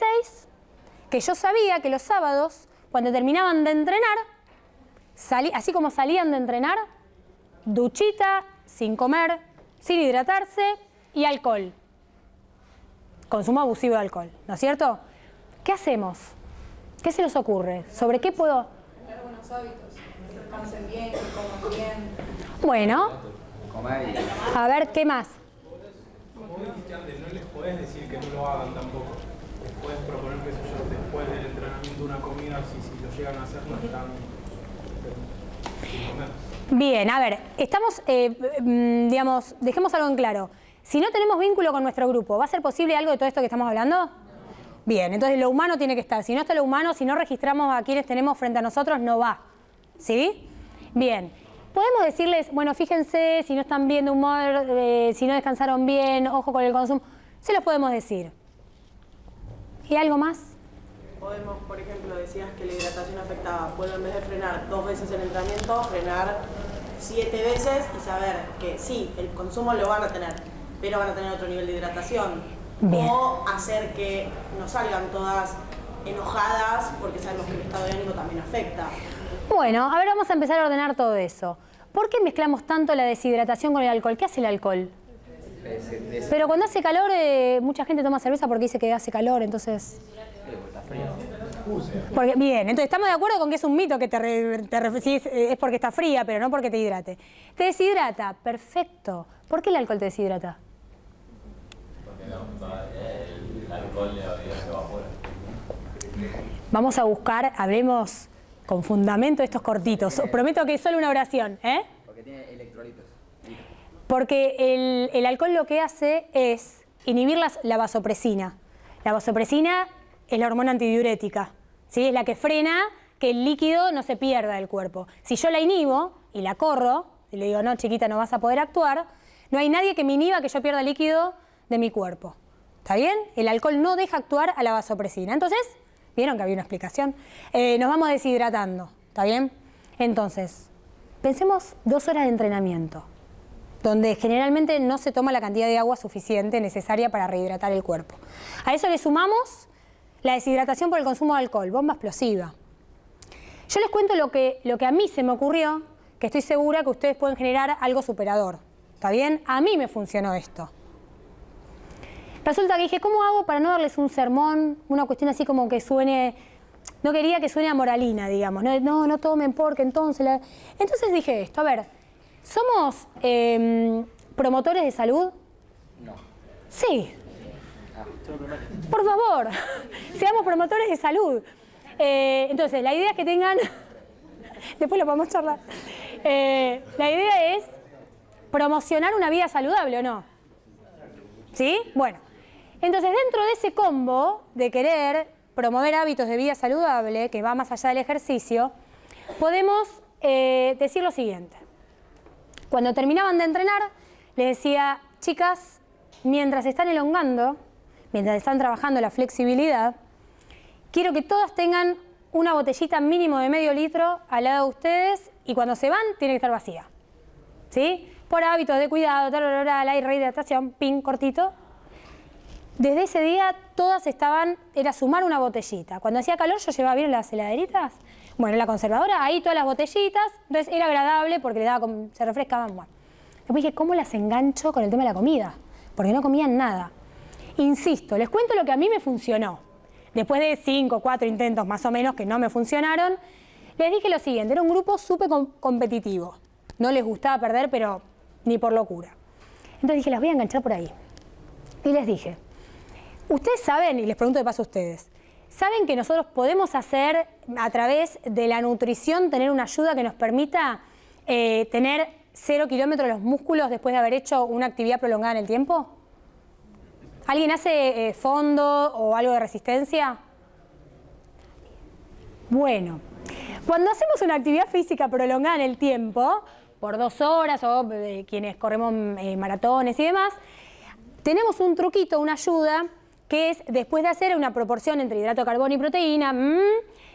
que yo sabía que los sábados, cuando terminaban de entrenar, así como salían de entrenar, duchita, sin comer, sin hidratarse y alcohol. Consumo abusivo de alcohol, ¿no es cierto? ¿Qué hacemos? ¿Qué se les ocurre? ¿Sobre qué puedo...? Tener buenos hábitos, que descansen bien, que coman bien. Bueno, a ver, ¿qué más? Como dijiste antes, no les podés decir que no lo hagan tampoco. Les podés proponer, qué sé yo, después del entrenamiento una comida, si lo llegan a hacer, no están sin comer. Bien, a ver, estamos, digamos, dejemos algo en claro. Si no tenemos vínculo con nuestro grupo, ¿va a ser posible algo de todo esto que estamos hablando? Bien, entonces lo humano tiene que estar. Si no está lo humano, si no registramos a quienes tenemos frente a nosotros, no va. ¿Sí? Bien. Podemos decirles, bueno, fíjense, si no están bien de humor, si no descansaron bien, ojo con el consumo. Se los podemos decir. ¿Y algo más? Podemos, por ejemplo, decías que la hidratación afectaba. Puedo, en vez de frenar 2 veces el entrenamiento, frenar 7 veces y saber que sí, el consumo lo van a tener, pero van a tener otro nivel de hidratación. Bien. O hacer que no salgan todas enojadas porque sabemos que el estado de ánimo también afecta. Bueno, a ver, vamos a empezar a ordenar todo eso. ¿Por qué mezclamos tanto la deshidratación con el alcohol? ¿Qué hace el alcohol? Pero cuando hace calor, mucha gente toma cerveza porque dice que hace calor, entonces... Porque, bien, entonces estamos de acuerdo con que es un mito que es porque está fría, pero no porque te hidrate. Te deshidrata, perfecto. ¿Por qué el alcohol te deshidrata? Porque el alcohol se evapora. Vamos a buscar, hablemos con fundamento estos cortitos. Prometo que es solo una oración, ¿eh? Porque tiene electrolitos. Porque el alcohol lo que hace es inhibir la vasopresina. La vasopresina es la hormona antidiurética, ¿sí? Es la que frena que el líquido no se pierda del cuerpo. Si yo la inhibo y la corro, y le digo, no, chiquita, no vas a poder actuar, no hay nadie que me inhiba que yo pierda líquido de mi cuerpo. ¿Está bien? El alcohol no deja actuar a la vasopresina. Entonces, ¿vieron que había una explicación? Nos vamos deshidratando, ¿está bien? Entonces, pensemos 2 horas de entrenamiento, donde generalmente no se toma la cantidad de agua suficiente necesaria para rehidratar el cuerpo. A eso le sumamos la deshidratación por el consumo de alcohol, bomba explosiva. Yo les cuento lo que a mí se me ocurrió, que estoy segura que ustedes pueden generar algo superador. ¿Está bien? A mí me funcionó esto. Resulta que dije, ¿cómo hago para no darles un sermón? Una cuestión así como que suene... No quería que suene a moralina, digamos. No tomen porque entonces... Entonces dije esto, a ver, ¿somos promotores de salud? No. Sí. Por favor, seamos promotores de salud. Entonces, la idea es que tengan... Después lo podemos charlar. La idea es promocionar una vida saludable, ¿o no? ¿Sí? Bueno. Entonces, dentro de ese combo de querer promover hábitos de vida saludable, que va más allá del ejercicio, podemos decir lo siguiente. Cuando terminaban de entrenar, les decía, chicas, mientras están elongando, mientras están trabajando la flexibilidad, quiero que todas tengan una botellita mínimo de medio litro al lado de ustedes y cuando se van tiene que estar vacía. ¿Sí? Por hábitos de cuidado, la rehidratación, pin, cortito. Desde ese día todas era sumar una botellita. Cuando hacía calor yo llevaba bien las heladeritas. Bueno, la conservadora, ahí todas las botellitas. Entonces era agradable porque se refrescaban. Bueno. Después dije, ¿cómo las engancho con el tema de la comida? Porque no comían nada. Insisto, les cuento lo que a mí me funcionó. Después de 5, 4 intentos más o menos que no me funcionaron, les dije lo siguiente, era un grupo súper competitivo. No les gustaba perder, pero ni por locura. Entonces dije, las voy a enganchar por ahí. Y les dije, ustedes saben, y les pregunto de paso a ustedes, ¿saben que nosotros podemos hacer a través de la nutrición, tener una ayuda que nos permita tener 0 kilómetros los músculos después de haber hecho una actividad prolongada en el tiempo? ¿Alguien hace fondo o algo de resistencia? Bueno, cuando hacemos una actividad física prolongada en el tiempo, por 2 horas o quienes corremos maratones y demás, tenemos un truquito, una ayuda, que es después de hacer una proporción entre hidrato de carbono y proteína,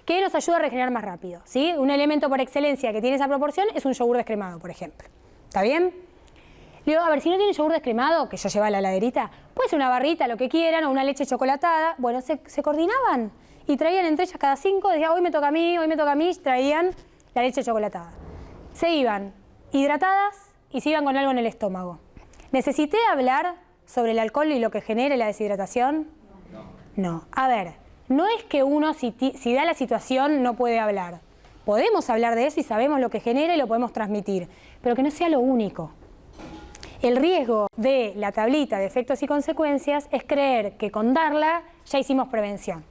que nos ayuda a regenerar más rápido, ¿sí? Un elemento por excelencia que tiene esa proporción es un yogur descremado, por ejemplo. ¿Está bien? Le digo, a ver, si no tiene yogur descremado, que yo llevaba a la heladerita, puede ser una barrita, lo que quieran, o una leche chocolatada. Bueno, se coordinaban y traían entre ellas cada 5, decían, hoy me toca a mí, traían la leche chocolatada. Se iban hidratadas y se iban con algo en el estómago. ¿Necesité hablar sobre el alcohol y lo que genera la deshidratación? No. A ver, no es que uno, si da la situación, no puede hablar. Podemos hablar de eso y sabemos lo que genera y lo podemos transmitir, pero que no sea lo único. El riesgo de la tablita de efectos y consecuencias es creer que con darla ya hicimos prevención.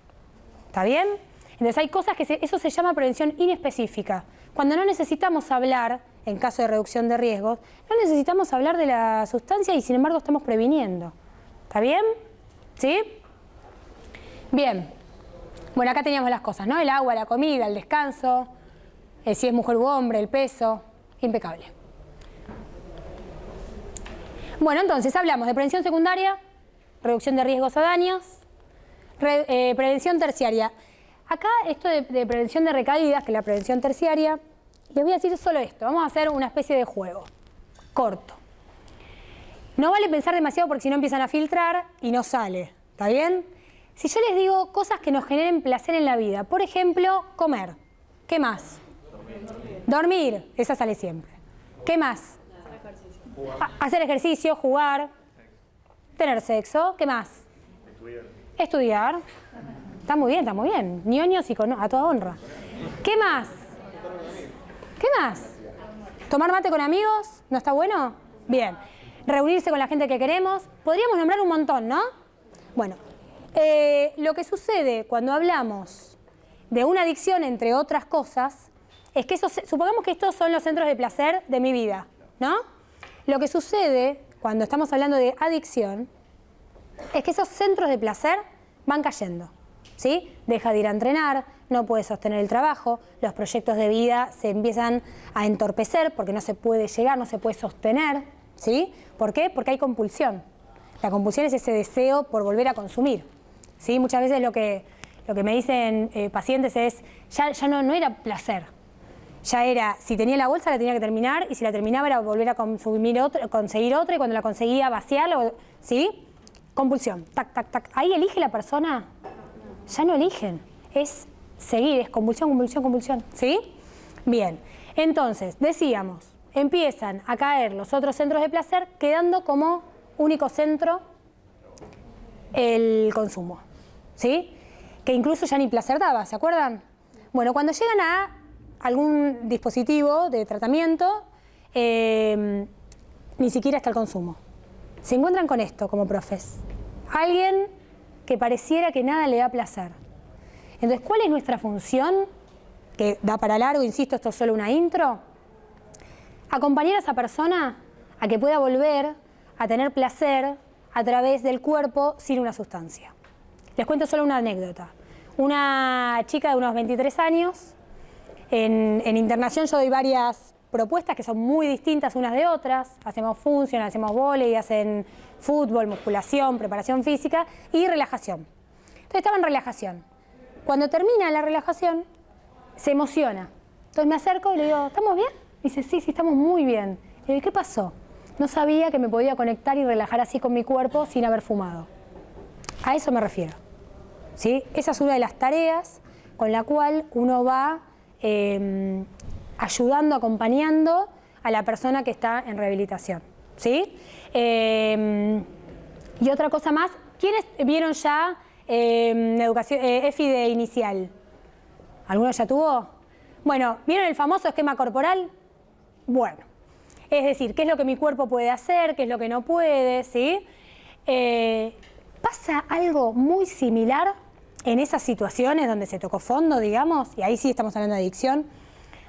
¿Está bien? Entonces hay cosas que eso se llama prevención inespecífica. Cuando no necesitamos hablar, en caso de reducción de riesgos, no necesitamos hablar de la sustancia y sin embargo estamos previniendo. ¿Está bien? ¿Sí? Bien. Bueno, acá teníamos las cosas, ¿no? El agua, la comida, el descanso, si es mujer u hombre, el peso. Impecable. Bueno, entonces hablamos de prevención secundaria, reducción de riesgos o daños, prevención terciaria. Acá esto de prevención de recaídas, que es la prevención terciaria, les voy a decir solo esto. Vamos a hacer una especie de juego corto. No vale pensar demasiado porque si no empiezan a filtrar y no sale. ¿Está bien? Si yo les digo cosas que nos generen placer en la vida, por ejemplo, comer. ¿Qué más? Dormir. Esa sale siempre. ¿Qué más? Hacer ejercicio, jugar, tener sexo. ¿Qué más? Estudiar. Está muy bien, está muy bien. Ñoños y a toda honra. ¿Qué más? ¿Qué más? ¿Tomar mate con amigos? ¿No está bueno? Bien. Reunirse con la gente que queremos. Podríamos nombrar un montón, ¿no? Bueno, lo que sucede cuando hablamos de una adicción, entre otras cosas, es que supongamos que estos son los centros de placer de mi vida, ¿no? Lo que sucede cuando estamos hablando de adicción es que esos centros de placer van cayendo, ¿sí? Deja de ir a entrenar, no puede sostener el trabajo, los proyectos de vida se empiezan a entorpecer porque no se puede llegar, no se puede sostener, ¿sí? ¿Por qué? Porque hay compulsión. La compulsión es ese deseo por volver a consumir, ¿sí? Muchas veces lo que me dicen pacientes es, ya no era placer. Ya era, si tenía la bolsa la tenía que terminar y si la terminaba era volver a consumir otra, conseguir otra y cuando la conseguía vaciarla, ¿sí? Compulsión, tac, tac, tac. Ahí elige la persona, ya no eligen, es seguir, es compulsión, compulsión, compulsión, ¿sí? Bien, entonces, decíamos, empiezan a caer los otros centros de placer quedando como único centro el consumo, ¿sí? Que incluso ya ni placer daba, ¿se acuerdan? Bueno, cuando llegan a algún dispositivo de tratamiento, ni siquiera está el consumo. Se encuentran con esto como profes. Alguien que pareciera que nada le da placer. Entonces, ¿cuál es nuestra función? Que da para largo, insisto, esto es solo una intro. Acompañar a esa persona a que pueda volver a tener placer a través del cuerpo sin una sustancia. Les cuento solo una anécdota. Una chica de unos 23 años, en internación yo doy varias propuestas que son muy distintas unas de otras. Hacemos función, hacemos vóley, hacen fútbol, musculación, preparación física y relajación. Entonces estaba en relajación. Cuando termina la relajación, se emociona. Entonces me acerco y le digo, ¿estamos bien? Y dice, sí, estamos muy bien. Le digo, ¿qué pasó? No sabía que me podía conectar y relajar así con mi cuerpo sin haber fumado. A eso me refiero, ¿sí? Esa es una de las tareas con la cual uno va ayudando, acompañando a la persona que está en rehabilitación, ¿sí? Y otra cosa más, ¿quiénes vieron ya educación, EFI de inicial? ¿Alguno ya tuvo? Bueno, ¿vieron el famoso esquema corporal? Bueno, es decir, ¿qué es lo que mi cuerpo puede hacer? ¿Qué es lo que no puede? ¿Sí? Pasa algo muy similar en esas situaciones donde se tocó fondo, digamos, y ahí sí estamos hablando de adicción,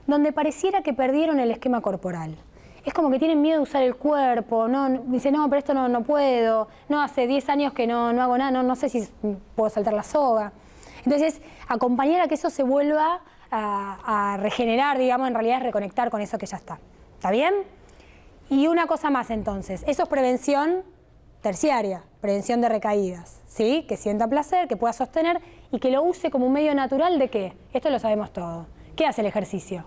donde pareciera que perdieron el esquema corporal. Es como que tienen miedo de usar el cuerpo, dicen, no, pero esto no puedo, no, hace 10 años que no hago nada, no sé si puedo saltar la soga. Entonces, acompañar a que eso se vuelva a regenerar, digamos, en realidad es reconectar con eso que ya está. ¿Está bien? Y una cosa más entonces, eso es prevención terciaria, prevención de recaídas, ¿sí? Que sienta placer, que pueda sostener y que lo use como un medio natural de ¿qué? Esto lo sabemos todo. ¿Qué hace el ejercicio?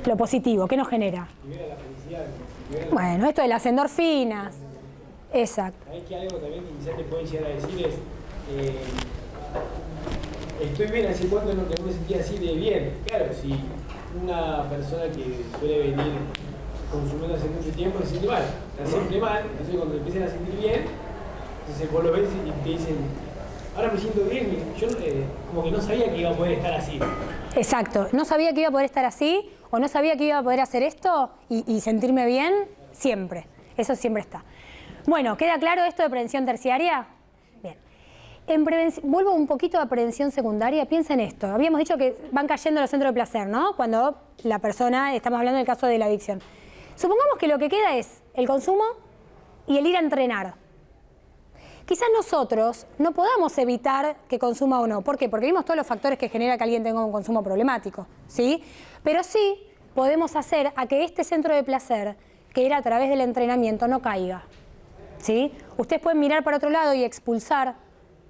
Lo positivo, ¿qué nos genera? Libera la felicidad. Bueno, esto de las endorfinas. Exacto. Hay que algo también que quizás te pueden llegar a decir es, estoy bien, hace cuánto no me sentía así de bien. Claro, si una persona que suele venir consumiendo hace mucho tiempo se siente mal, está siempre mal, entonces cuando empiezan a sentir bien, entonces vos lo ves y te dicen, ahora me siento bien, yo como que no sabía que iba a poder estar así. Exacto, no sabía que iba a poder estar así o no sabía que iba a poder hacer esto y sentirme bien siempre, eso siempre está. Bueno, ¿queda claro esto de prevención terciaria? Bien. Vuelvo un poquito a prevención secundaria, piensa en esto, habíamos dicho que van cayendo los centros de placer, ¿no? Cuando la persona, estamos hablando del caso de la adicción. Supongamos que lo que queda es el consumo y el ir a entrenar. Quizás nosotros no podamos evitar que consuma o no. ¿Por qué? Porque vimos todos los factores que genera que alguien tenga un consumo problemático, ¿sí? Pero sí podemos hacer a que este centro de placer, que era a través del entrenamiento, no caiga, ¿sí? Ustedes pueden mirar para otro lado y expulsar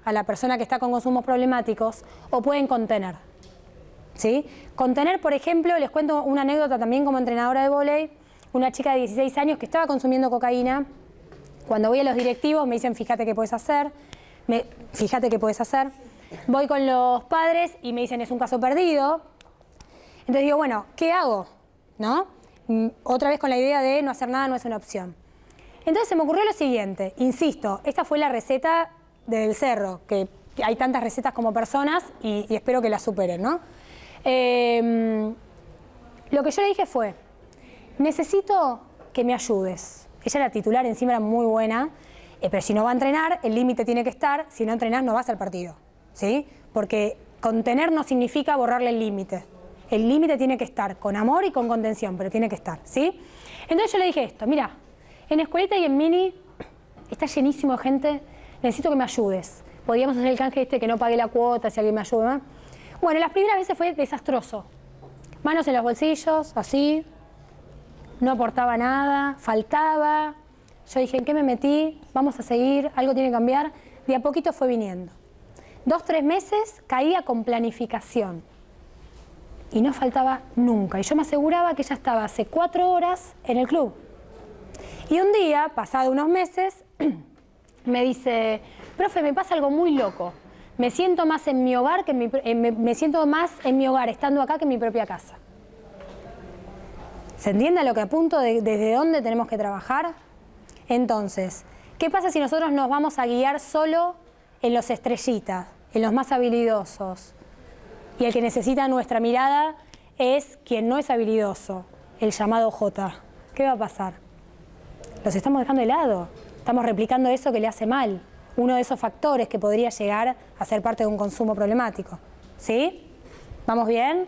a la persona que está con consumos problemáticos o pueden contener, ¿sí? Contener, por ejemplo, les cuento una anécdota también como entrenadora de vóley, una chica de 16 años que estaba consumiendo cocaína. Cuando voy a los directivos me dicen, fíjate qué puedes hacer, fíjate qué puedes hacer. Voy con los padres y me dicen, es un caso perdido. Entonces digo, bueno, ¿qué hago? ¿No? Otra vez con la idea de no hacer nada no es una opción. Entonces se me ocurrió lo siguiente, insisto, esta fue la receta del cerro, que hay tantas recetas como personas y espero que la superen, ¿no? Lo que yo le dije fue, necesito que me ayudes. Ella era titular, encima era muy buena, pero si no va a entrenar, el límite tiene que estar, si no entrenás no vas al partido, ¿sí? Porque contener no significa borrarle el límite. El límite tiene que estar con amor y con contención, pero tiene que estar, ¿sí? Entonces yo le dije esto, mira, en Escuelita y en Mini está llenísimo de gente, necesito que me ayudes. Podríamos hacer el canje este que no pague la cuota, si alguien me ayuda. Bueno, las primeras veces fue desastroso. Manos en los bolsillos, así. No aportaba nada, faltaba. Yo dije, ¿en qué me metí? Vamos a seguir, algo tiene que cambiar. De a poquito fue viniendo. 2, 3 meses caía con planificación. Y no faltaba nunca. Y yo me aseguraba que ella estaba hace 4 horas en el club. Y un día, pasado unos meses, me dice, profe, me pasa algo muy loco. Me siento más en mi hogar me siento más en mi hogar estando acá que en mi propia casa. ¿Se entiende a lo que apunto desde dónde tenemos que trabajar? Entonces, ¿qué pasa si nosotros nos vamos a guiar solo en los estrellitas, en los más habilidosos? Y el que necesita nuestra mirada es quien no es habilidoso, el llamado J. ¿Qué va a pasar? Los estamos dejando de lado, estamos replicando eso que le hace mal, uno de esos factores que podría llegar a ser parte de un consumo problemático. ¿Sí? ¿Vamos bien?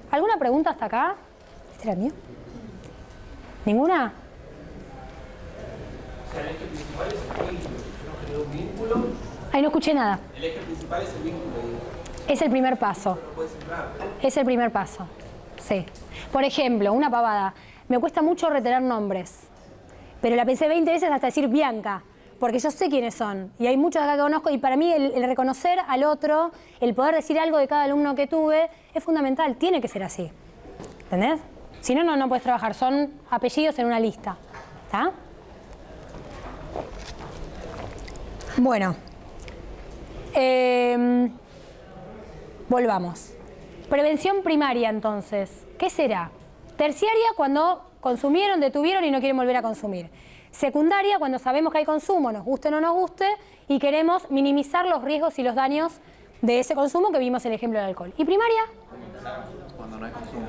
¿Alguna pregunta hasta acá? ¿Este era mío? ¿Ninguna? O sea, el eje principal es el vínculo. Yo no genero un vínculo. Ahí no escuché nada. El eje principal es el vínculo. Es el primer paso. No puedes entrar. Es el primer paso. Sí. Por ejemplo, una pavada. Me cuesta mucho retener nombres. Pero la pensé 20 veces hasta decir Bianca. Porque yo sé quiénes son. Y hay muchos acá que conozco. Y para mí el reconocer al otro, el poder decir algo de cada alumno que tuve, es fundamental. Tiene que ser así. ¿Entendés? Si no, no puedes trabajar. Son apellidos en una lista. ¿Está? Bueno. Volvamos. Prevención primaria, entonces. ¿Qué será? Terciaria, cuando consumieron, detuvieron y no quieren volver a consumir. Secundaria, cuando sabemos que hay consumo, nos guste o no nos guste, y queremos minimizar los riesgos y los daños de ese consumo, que vimos el ejemplo del alcohol. ¿Y primaria? Cuando no hay consumo.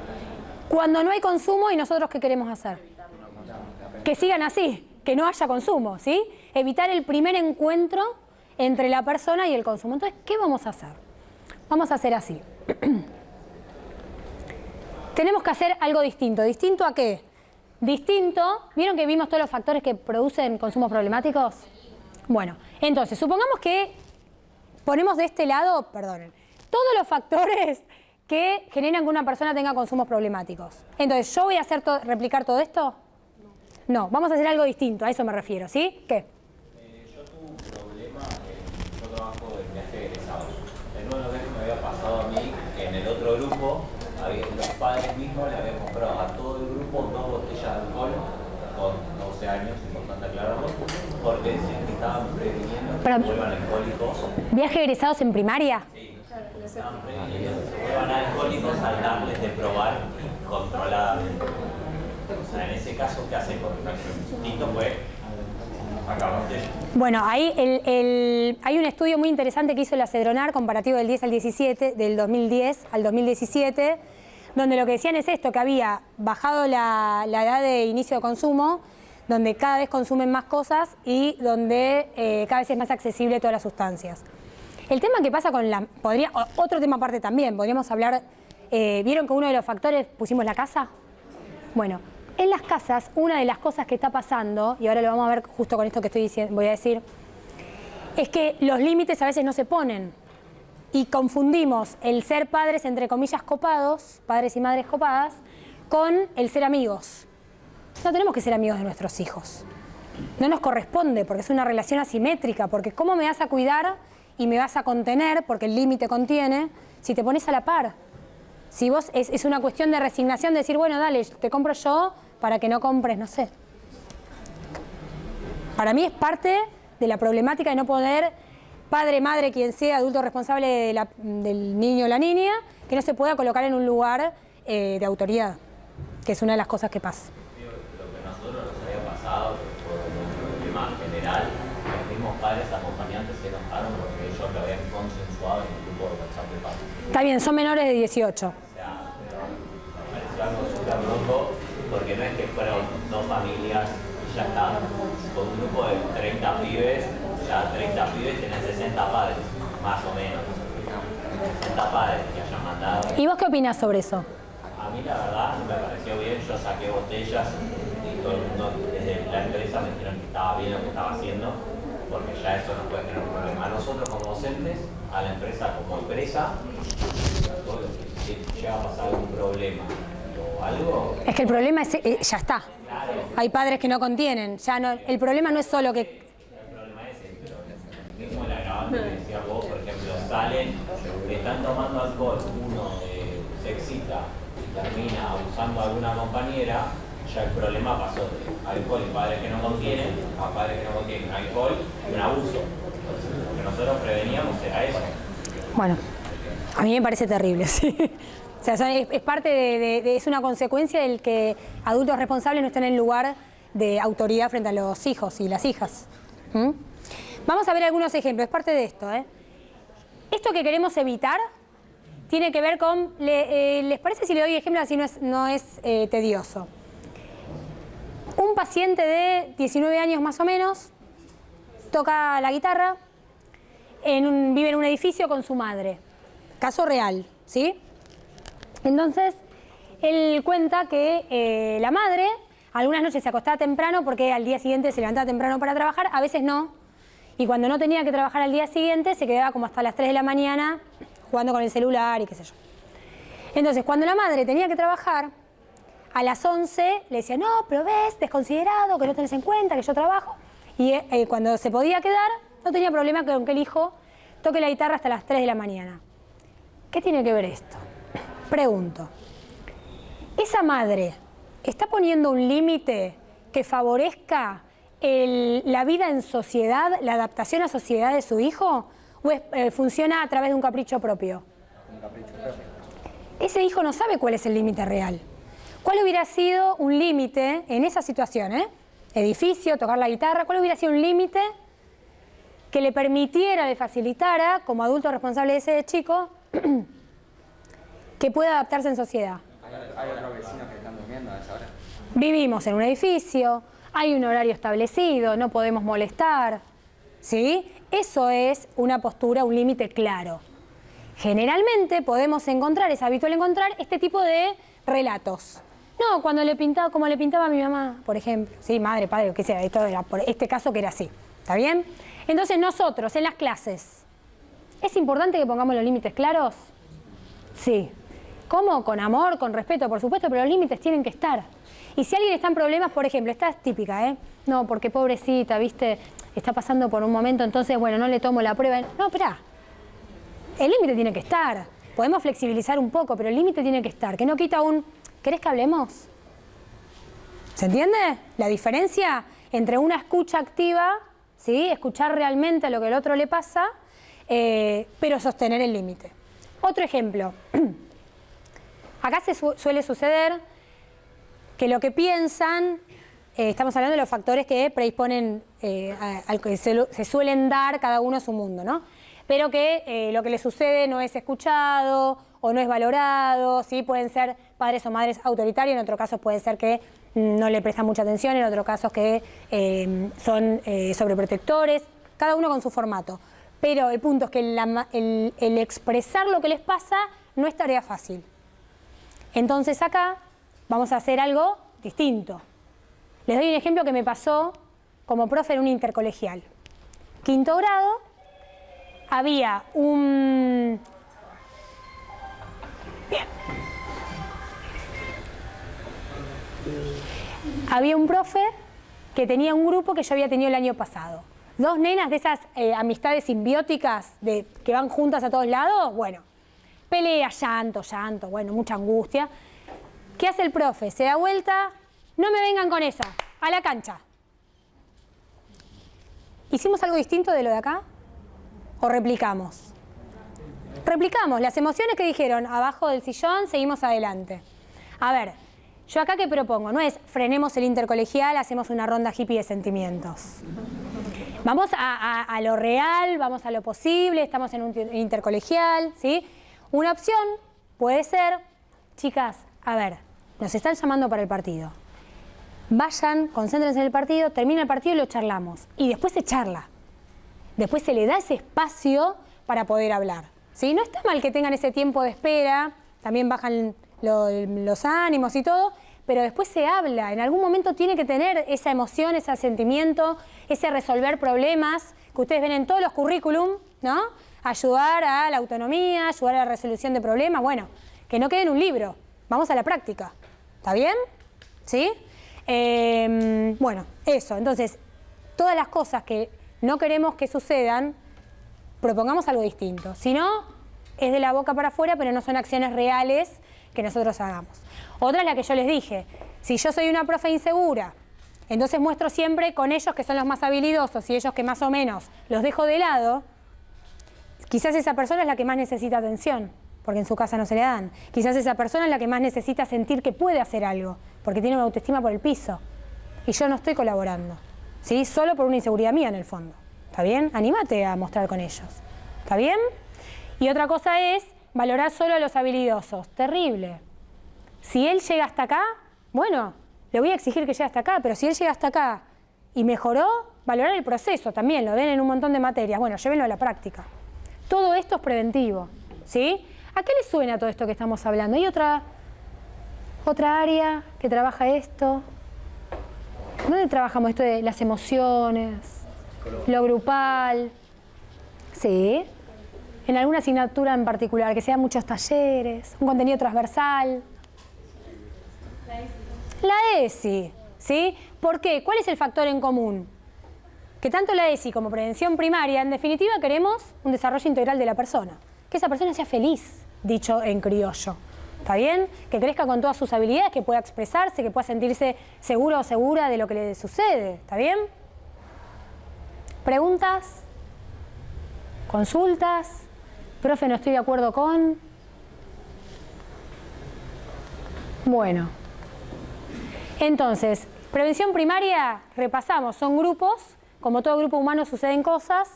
Cuando no hay consumo, ¿y nosotros qué queremos hacer? Que sigan así, que no haya consumo, ¿sí? Evitar el primer encuentro entre la persona y el consumo. Entonces, ¿qué vamos a hacer? Vamos a hacer así. Tenemos que hacer algo distinto. ¿Distinto a qué? Distinto, ¿vieron que vimos todos los factores que producen consumos problemáticos? Bueno, entonces, supongamos que ponemos de este lado, perdonen, todos los factores que generan que una persona tenga consumos problemáticos. Entonces, ¿yo voy a hacer replicar todo esto? No, vamos a hacer algo distinto, a eso me refiero, ¿sí? ¿Qué? otro grupo, los padres mismos le habían comprado a todo el grupo 2 botellas de alcohol con 12 años, importante aclararlo, porque decían que estaban previniendo que se vuelvan alcohólicos. ¿Viaje egresados en primaria? Sí, estaban previniendo que se vuelvan alcohólicos al darles de probar controladamente. O sea, en ese caso, ¿qué hace con el instinto? Fue acabar botella. Bueno, ahí hay un estudio muy interesante que hizo la Cedronar, comparativo del 10 al 17, del 2010 al 2017, donde lo que decían es esto, que había bajado la edad de inicio de consumo, donde cada vez consumen más cosas y donde cada vez es más accesible todas las sustancias. El tema que pasa con otro tema aparte también, podríamos hablar, ¿vieron que uno de los factores pusimos la casa? Bueno, en las casas, una de las cosas que está pasando, y ahora lo vamos a ver justo con esto que voy a decir, es que los límites a veces no se ponen y confundimos el ser padres, entre comillas, copados, padres y madres copadas, con el ser amigos. No tenemos que ser amigos de nuestros hijos. No nos corresponde porque es una relación asimétrica, porque ¿cómo me vas a cuidar y me vas a contener, porque el límite contiene, si te pones a la par? Si vos es una cuestión de resignación, de decir, bueno, dale, te compro yo para que no compres, no sé. Para mí es parte de la problemática de no poder, padre, madre, quien sea, adulto responsable del niño o la niña, que no se pueda colocar en un lugar de autoridad, que es una de las cosas que pasa. Lo que a nosotros nos había pasado, por un problema general, los mismos padres acompañantes se enojaron porque ellos lo habían consensuado en el grupo de WhatsApp de padres. Está bien, son menores de 18. O sea, me pareció algo súper loco, porque no es que fueron 2 familias y ya está. Con un grupo de 30 pibes, ya 30 pibes tienen 60 padres, más o menos. 60 padres que hayan mandado. ¿Y vos qué opinás sobre eso? A mí la verdad me pareció bien, yo saqué botellas y todo el mundo desde la empresa me dijeron que estaba bien lo que estaba haciendo, porque ya eso no puede tener un problema. A nosotros como docentes, a la empresa como empresa, si llega a pasar algún problema o algo... Es que el problema es, ya está. Claro. Hay padres que no contienen. Ya no, el problema no es solo que... El problema es ese, pero mismo el agravante que decías vos, por ejemplo, salen, están tomando alcohol, uno se excita y termina abusando a alguna compañera, ya el problema pasó de alcohol y padres que no contienen a padres que no contienen alcohol y un abuso. Entonces, lo que nosotros preveníamos era eso. Bueno, a mí me parece terrible, sí. O sea, es parte es una consecuencia del que adultos responsables no estén en lugar de autoridad frente a los hijos y las hijas. ¿Mm? Vamos a ver algunos ejemplos, es parte de esto. Esto que queremos evitar tiene que ver con... ¿Les parece si le doy ejemplos así no es tedioso? Un paciente de 19 años más o menos toca la guitarra, vive en un edificio con su madre. Caso real, ¿sí? Entonces, él cuenta que la madre algunas noches se acostaba temprano porque al día siguiente se levantaba temprano para trabajar, a veces no. Y cuando no tenía que trabajar al día siguiente, se quedaba como hasta las 3 de la mañana jugando con el celular y qué sé yo. Entonces, cuando la madre tenía que trabajar, a las 11 le decía, no, pero ves, desconsiderado, que no tenés en cuenta, que yo trabajo. Y cuando se podía quedar, no tenía problema con que el hijo toque la guitarra hasta las 3 de la mañana. ¿Qué tiene que ver esto? Pregunto, ¿esa madre está poniendo un límite que favorezca la vida en sociedad, la adaptación a sociedad de su hijo? ¿O funciona a través de un capricho propio? Un capricho propio. Ese hijo no sabe cuál es el límite real. ¿Cuál hubiera sido un límite en esa situación? Edificio, tocar la guitarra, ¿cuál hubiera sido un límite que le permitiera, le facilitara, como adulto responsable de ese chico, que pueda adaptarse en sociedad? Hay otros vecinos que están durmiendo a esa hora. Vivimos en un edificio, hay un horario establecido, no podemos molestar, ¿sí? Eso es una postura, un límite claro. Generalmente podemos encontrar, es habitual encontrar este tipo de relatos. No, cuando le pintaba, como le pintaba a mi mamá, por ejemplo. Sí, madre, padre, o qué sea, esto era por este caso que era así. ¿Está bien? Entonces nosotros, en las clases, ¿es importante que pongamos los límites claros? Sí. ¿Cómo? Con amor, con respeto, por supuesto, pero los límites tienen que estar. Y si alguien está en problemas, por ejemplo, esta es típica, No, porque pobrecita, ¿viste? Está pasando por un momento, entonces, bueno, no le tomo la prueba. No, esperá. El límite tiene que estar. podemos flexibilizar un poco, pero el límite tiene que estar, que no quita un, ¿querés que hablemos? ¿Se entiende la diferencia entre una escucha activa, ¿sí? Escuchar realmente lo que al otro le pasa, pero sostener el límite? Otro ejemplo. Acá suele suceder que lo que piensan, estamos hablando de los factores que predisponen al que se suelen dar cada uno a su mundo, ¿no? Pero que lo que les sucede no es escuchado o no es valorado, ¿sí? Pueden ser padres o madres autoritarios, en otro caso puede ser que no le prestan mucha atención, en otro caso que son sobreprotectores, cada uno con su formato. Pero el punto es que el expresar lo que les pasa no es tarea fácil. Entonces acá vamos a hacer algo distinto. Les doy un ejemplo que me pasó como profe en un intercolegial. Quinto grado, había un... Bien. Había un profe que tenía un grupo que yo había tenido el año pasado. 2 nenas de esas amistades simbióticas que van juntas a todos lados, bueno, pelea, llanto, bueno, mucha angustia. ¿Qué hace el profe? Se da vuelta, no me vengan con esa, a la cancha. ¿Hicimos algo distinto de lo de acá? ¿O replicamos? Replicamos las emociones que dijeron abajo del sillón, seguimos adelante. A ver, yo acá ¿qué propongo? No es frenemos el intercolegial, hacemos una ronda hippie de sentimientos. Vamos a lo real, vamos a lo posible, estamos en un intercolegial, ¿sí? Una opción puede ser, chicas, a ver, nos están llamando para el partido. Vayan, concéntrense en el partido, termina el partido y lo charlamos. Y después se charla. Después se le da ese espacio para poder hablar, ¿sí? No está mal que tengan ese tiempo de espera, también bajan los ánimos y todo, pero después se habla. En algún momento tiene que tener esa emoción, ese sentimiento, ese resolver problemas que ustedes ven en todos los currículum, ¿no? Ayudar a la autonomía, ayudar a la resolución de problemas, bueno, que no quede en un libro, vamos a la práctica, ¿está bien? ¿Sí? Bueno, eso, entonces, todas las cosas que no queremos que sucedan, propongamos algo distinto. Si no, es de la boca para afuera, pero no son acciones reales que nosotros hagamos. Otra es la que yo les dije. Si yo soy una profe insegura, entonces muestro siempre con ellos que son los más habilidosos y ellos que más o menos los dejo de lado, quizás esa persona es la que más necesita atención, porque en su casa no se le dan. Quizás esa persona es la que más necesita sentir que puede hacer algo, porque tiene una autoestima por el piso. Y yo no estoy colaborando, ¿sí? Solo por una inseguridad mía en el fondo. ¿Está bien? Anímate a mostrar con ellos. ¿Está bien? Y otra cosa es valorar solo a los habilidosos. Terrible. Si él llega hasta acá, bueno, le voy a exigir que llegue hasta acá, pero si él llega hasta acá y mejoró, valorar el proceso también, lo ven en un montón de materias. Bueno, llévenlo a la práctica. Todo esto es preventivo, ¿sí? ¿A qué le suena todo esto que estamos hablando? ¿Hay otra área que trabaja esto? ¿Dónde trabajamos esto de las emociones? Lo grupal. Sí. En alguna asignatura en particular, que sean muchos talleres, un contenido transversal. La ESI, ¿sí? ¿Por qué? ¿Cuál es el factor en común? Que tanto la ESI como prevención primaria, en definitiva, queremos un desarrollo integral de la persona. Que esa persona sea feliz, dicho en criollo. ¿Está bien? Que crezca con todas sus habilidades, que pueda expresarse, que pueda sentirse seguro o segura de lo que le sucede. ¿Está bien? ¿Preguntas? ¿Consultas? Profe, no estoy de acuerdo con... Bueno. Entonces, prevención primaria, repasamos, son grupos, como todo grupo humano suceden cosas,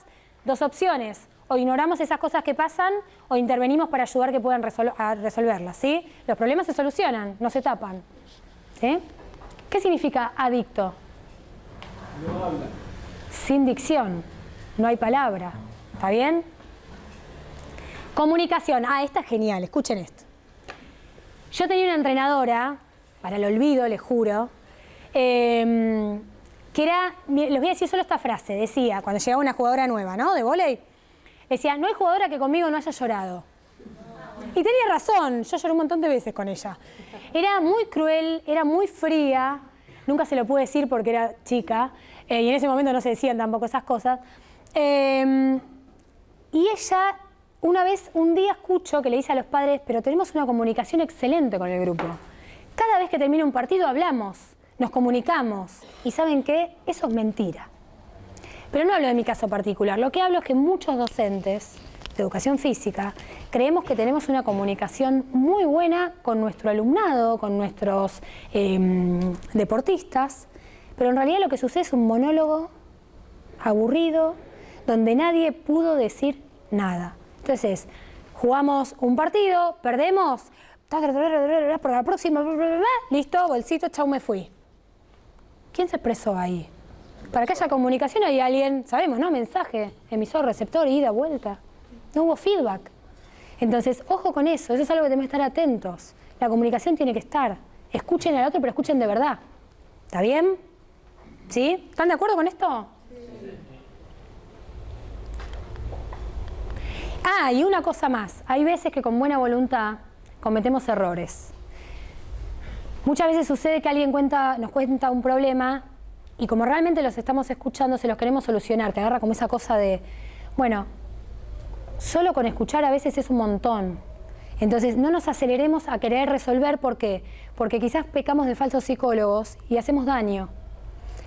2 opciones, o ignoramos esas cosas que pasan o intervenimos para ayudar que puedan resolverlas, ¿sí? Los problemas se solucionan, no se tapan, ¿sí? ¿Qué significa adicto? No habla. Sin dicción, no hay palabra, ¿está bien? Comunicación, esta es genial, escuchen esto. Yo tenía una entrenadora, para el olvido, les juro, que era, les voy a decir solo esta frase, decía, cuando llegaba una jugadora nueva, ¿no?, de vóley, decía, no hay jugadora que conmigo no haya llorado. Y tenía razón, yo lloré un montón de veces con ella. Era muy cruel, era muy fría, nunca se lo pude decir porque era chica, y en ese momento no se decían tampoco esas cosas. Y ella un día escucho que le dice a los padres, pero tenemos una comunicación excelente con el grupo. Cada vez que termina un partido hablamos, nos comunicamos. ¿Y saben qué? Eso es mentira. Pero no hablo de mi caso particular. Lo que hablo es que muchos docentes de educación física creemos que tenemos una comunicación muy buena con nuestro alumnado, con nuestros deportistas, pero en realidad lo que sucede es un monólogo aburrido donde nadie pudo decir nada. Entonces, jugamos un partido, perdemos, por la próxima, listo, bolsito, chau, me fui. ¿Quién se expresó ahí? Para que haya comunicación hay alguien, sabemos, ¿no? Mensaje, emisor, receptor, ida, vuelta. No hubo feedback. Entonces, ojo con eso es algo que tenemos que estar atentos. La comunicación tiene que estar. Escuchen al otro, pero escuchen de verdad. ¿Está bien? ¿Sí? ¿Están de acuerdo con esto? Ah, y una cosa más. Hay veces que con buena voluntad cometemos errores. Muchas veces sucede que alguien nos cuenta un problema y como realmente los estamos escuchando, se los queremos solucionar. Te agarra como esa cosa de, bueno, solo con escuchar a veces es un montón. Entonces, no nos aceleremos a querer resolver. ¿Por qué? Porque quizás pecamos de falsos psicólogos y hacemos daño.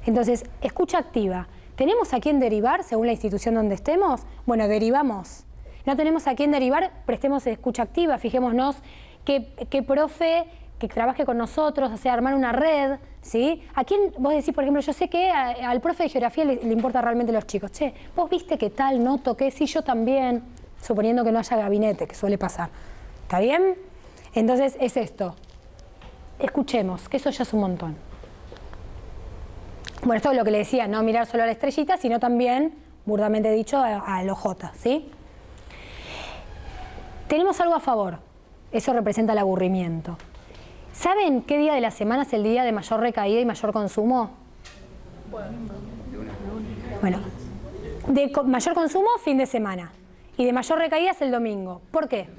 Entonces, escucha activa. ¿Tenemos a quién derivar según la institución donde estemos? Bueno, derivamos. No tenemos a quién derivar, prestemos escucha activa, fijémonos qué profe que trabaje con nosotros, o sea, armar una red, ¿sí? ¿A quién vos decís, por ejemplo, yo sé que al profe de geografía le importa realmente a los chicos? Che, vos viste que tal, noto que sí, yo también, suponiendo que no haya gabinete, que suele pasar. ¿Está bien? Entonces es esto. Escuchemos, que eso ya es un montón. Bueno, esto es lo que le decía, no mirar solo a la estrellita, sino también, burdamente dicho, al OJ, ¿sí? Tenemos algo a favor. Eso representa el aburrimiento. ¿Saben qué día de la semana es el día de mayor recaída y mayor consumo? Bueno, de mayor consumo, fin de semana. Y de mayor recaída es el domingo. ¿Por qué?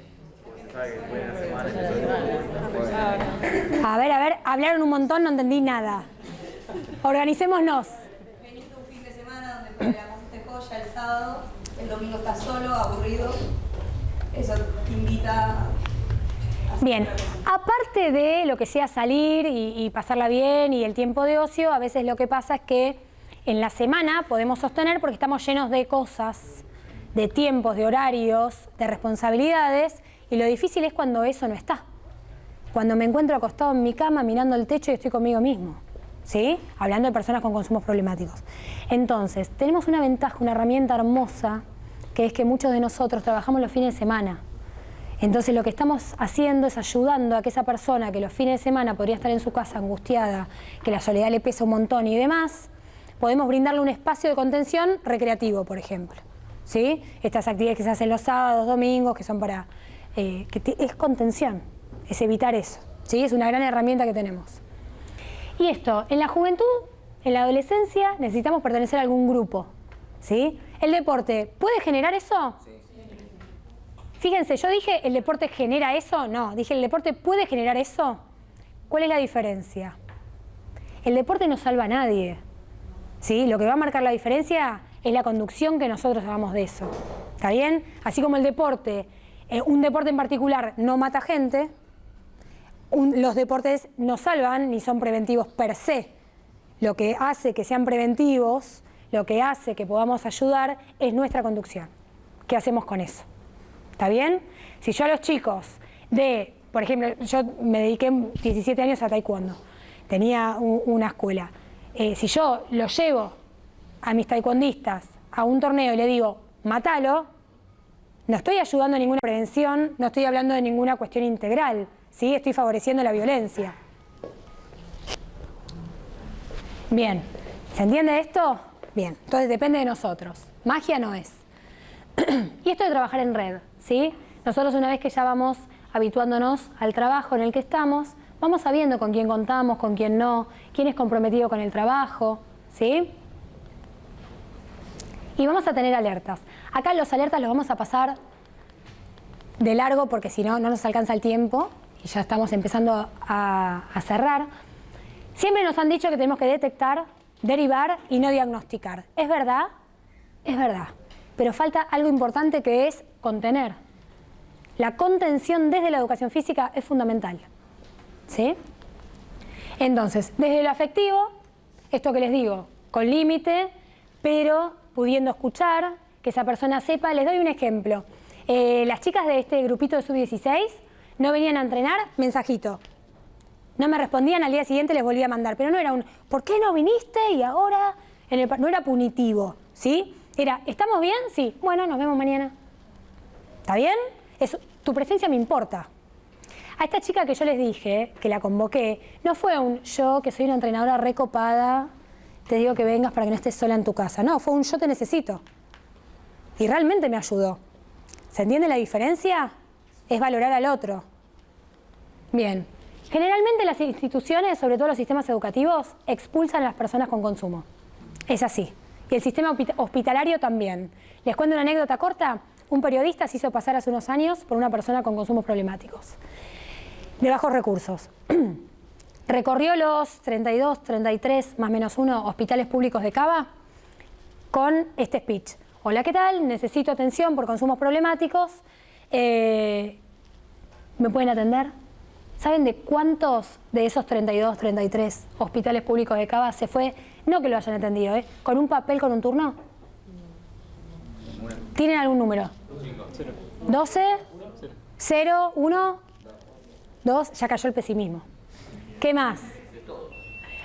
A ver, hablaron un montón, no entendí nada. Organicémonos. Veniste un fin de semana donde por la pasaste joya el sábado, el domingo estás solo, aburrido. Eso te invita a... Bien, aparte de lo que sea salir y pasarla bien y el tiempo de ocio, a veces lo que pasa es que en la semana podemos sostener porque estamos llenos de cosas, de tiempos, de horarios, de responsabilidades, y lo difícil es cuando eso no está. Cuando me encuentro acostado en mi cama mirando el techo y estoy conmigo mismo, ¿sí? Hablando de personas con consumos problemáticos. Entonces, tenemos una ventaja, una herramienta hermosa, que es que muchos de nosotros trabajamos los fines de semana. Entonces lo que estamos haciendo es ayudando a que esa persona que los fines de semana podría estar en su casa angustiada, que la soledad le pesa un montón y demás, podemos brindarle un espacio de contención recreativo, por ejemplo. ¿Sí? Estas actividades que se hacen los sábados, domingos, que son para... es contención, es evitar eso. ¿Sí? Es una gran herramienta que tenemos. Y esto, en la juventud, en la adolescencia, necesitamos pertenecer a algún grupo. ¿Sí? ¿El deporte puede generar eso? Sí. Fíjense, yo dije, ¿el deporte genera eso? No, dije, ¿el deporte puede generar eso? ¿Cuál es la diferencia? El deporte no salva a nadie. ¿Sí? Lo que va a marcar la diferencia es la conducción que nosotros hagamos de eso. ¿Está bien? Así como el deporte, un deporte en particular no mata gente, los deportes no salvan ni son preventivos per se. Lo que hace que sean preventivos, lo que hace que podamos ayudar es nuestra conducción. ¿Qué hacemos con eso? ¿Está bien? Si yo a los chicos por ejemplo, yo me dediqué 17 años a taekwondo, tenía una escuela. Si yo los llevo a mis taekwondistas a un torneo y le digo, mátalo, no estoy ayudando a ninguna prevención, no estoy hablando de ninguna cuestión integral, ¿sí? Estoy favoreciendo la violencia. Bien, ¿se entiende esto? Bien, entonces depende de nosotros. Magia no es. Y esto de trabajar en red, ¿sí? Nosotros una vez que ya vamos habituándonos al trabajo en el que estamos, vamos sabiendo con quién contamos, con quién no, quién es comprometido con el trabajo, ¿sí? Y vamos a tener alertas. Acá los alertas los vamos a pasar de largo porque si no, no nos alcanza el tiempo y ya estamos empezando a cerrar. Siempre nos han dicho que tenemos que detectar, derivar y no diagnosticar. ¿Es verdad? Es verdad. Pero falta algo importante que es contener. La contención desde la educación física es fundamental. ¿Sí? Entonces, desde lo afectivo, esto que les digo, con límite, pero pudiendo escuchar, que esa persona sepa. Les doy un ejemplo. Las chicas de este grupito de sub-16 no venían a entrenar, mensajito. No me respondían, al día siguiente les volvía a mandar, pero no era un ¿por qué no viniste? Y ahora, no era punitivo, ¿sí? Era, ¿estamos bien? Sí. Bueno, nos vemos mañana. ¿Está bien? Tu presencia me importa. A esta chica que yo les dije, que la convoqué, no fue un yo, que soy una entrenadora recopada, te digo que vengas para que no estés sola en tu casa. No, fue un yo te necesito. Y realmente me ayudó. ¿Se entiende la diferencia? Es valorar al otro. Bien. Generalmente las instituciones, sobre todo los sistemas educativos, expulsan a las personas con consumo. Es así. Y el sistema hospitalario también. Les cuento una anécdota corta. Un periodista se hizo pasar hace unos años por una persona con consumos problemáticos, de bajos recursos. Recorrió los 32, 33, más menos 1 hospitales públicos de Cava con este speech. Hola, ¿qué tal? Necesito atención por consumos problemáticos. ¿Me pueden atender? ¿Saben de cuántos de esos 32, 33 hospitales públicos de Cava se fue? No que lo hayan atendido, ¿con un papel, con un turno? ¿Tienen algún número? 12, 0, 1, 2, ya cayó el pesimismo. ¿Qué más?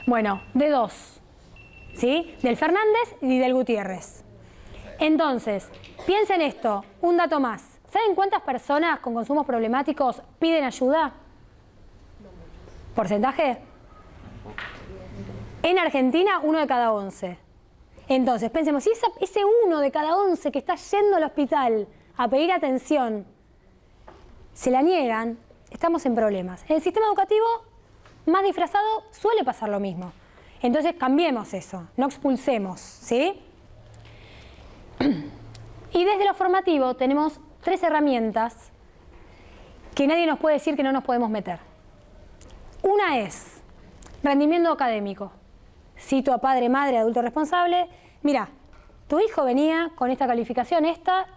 Bueno, de 2, ¿sí? Del Fernández y del Gutiérrez. Entonces, piensen esto, un dato más. ¿Saben cuántas personas con consumos problemáticos piden ayuda? ¿Porcentaje? En Argentina, 1 de cada 11. Entonces, pensemos, si ese 1 de cada 11 que está yendo al hospital a pedir atención, se la niegan, estamos en problemas. En el sistema educativo, más disfrazado, suele pasar lo mismo. Entonces, cambiemos eso, no expulsemos, ¿sí? Y desde lo formativo tenemos 3 herramientas que nadie nos puede decir que no nos podemos meter. Una es rendimiento académico. Cito a padre, madre, adulto responsable. Mira, tu hijo venía con esta calificación,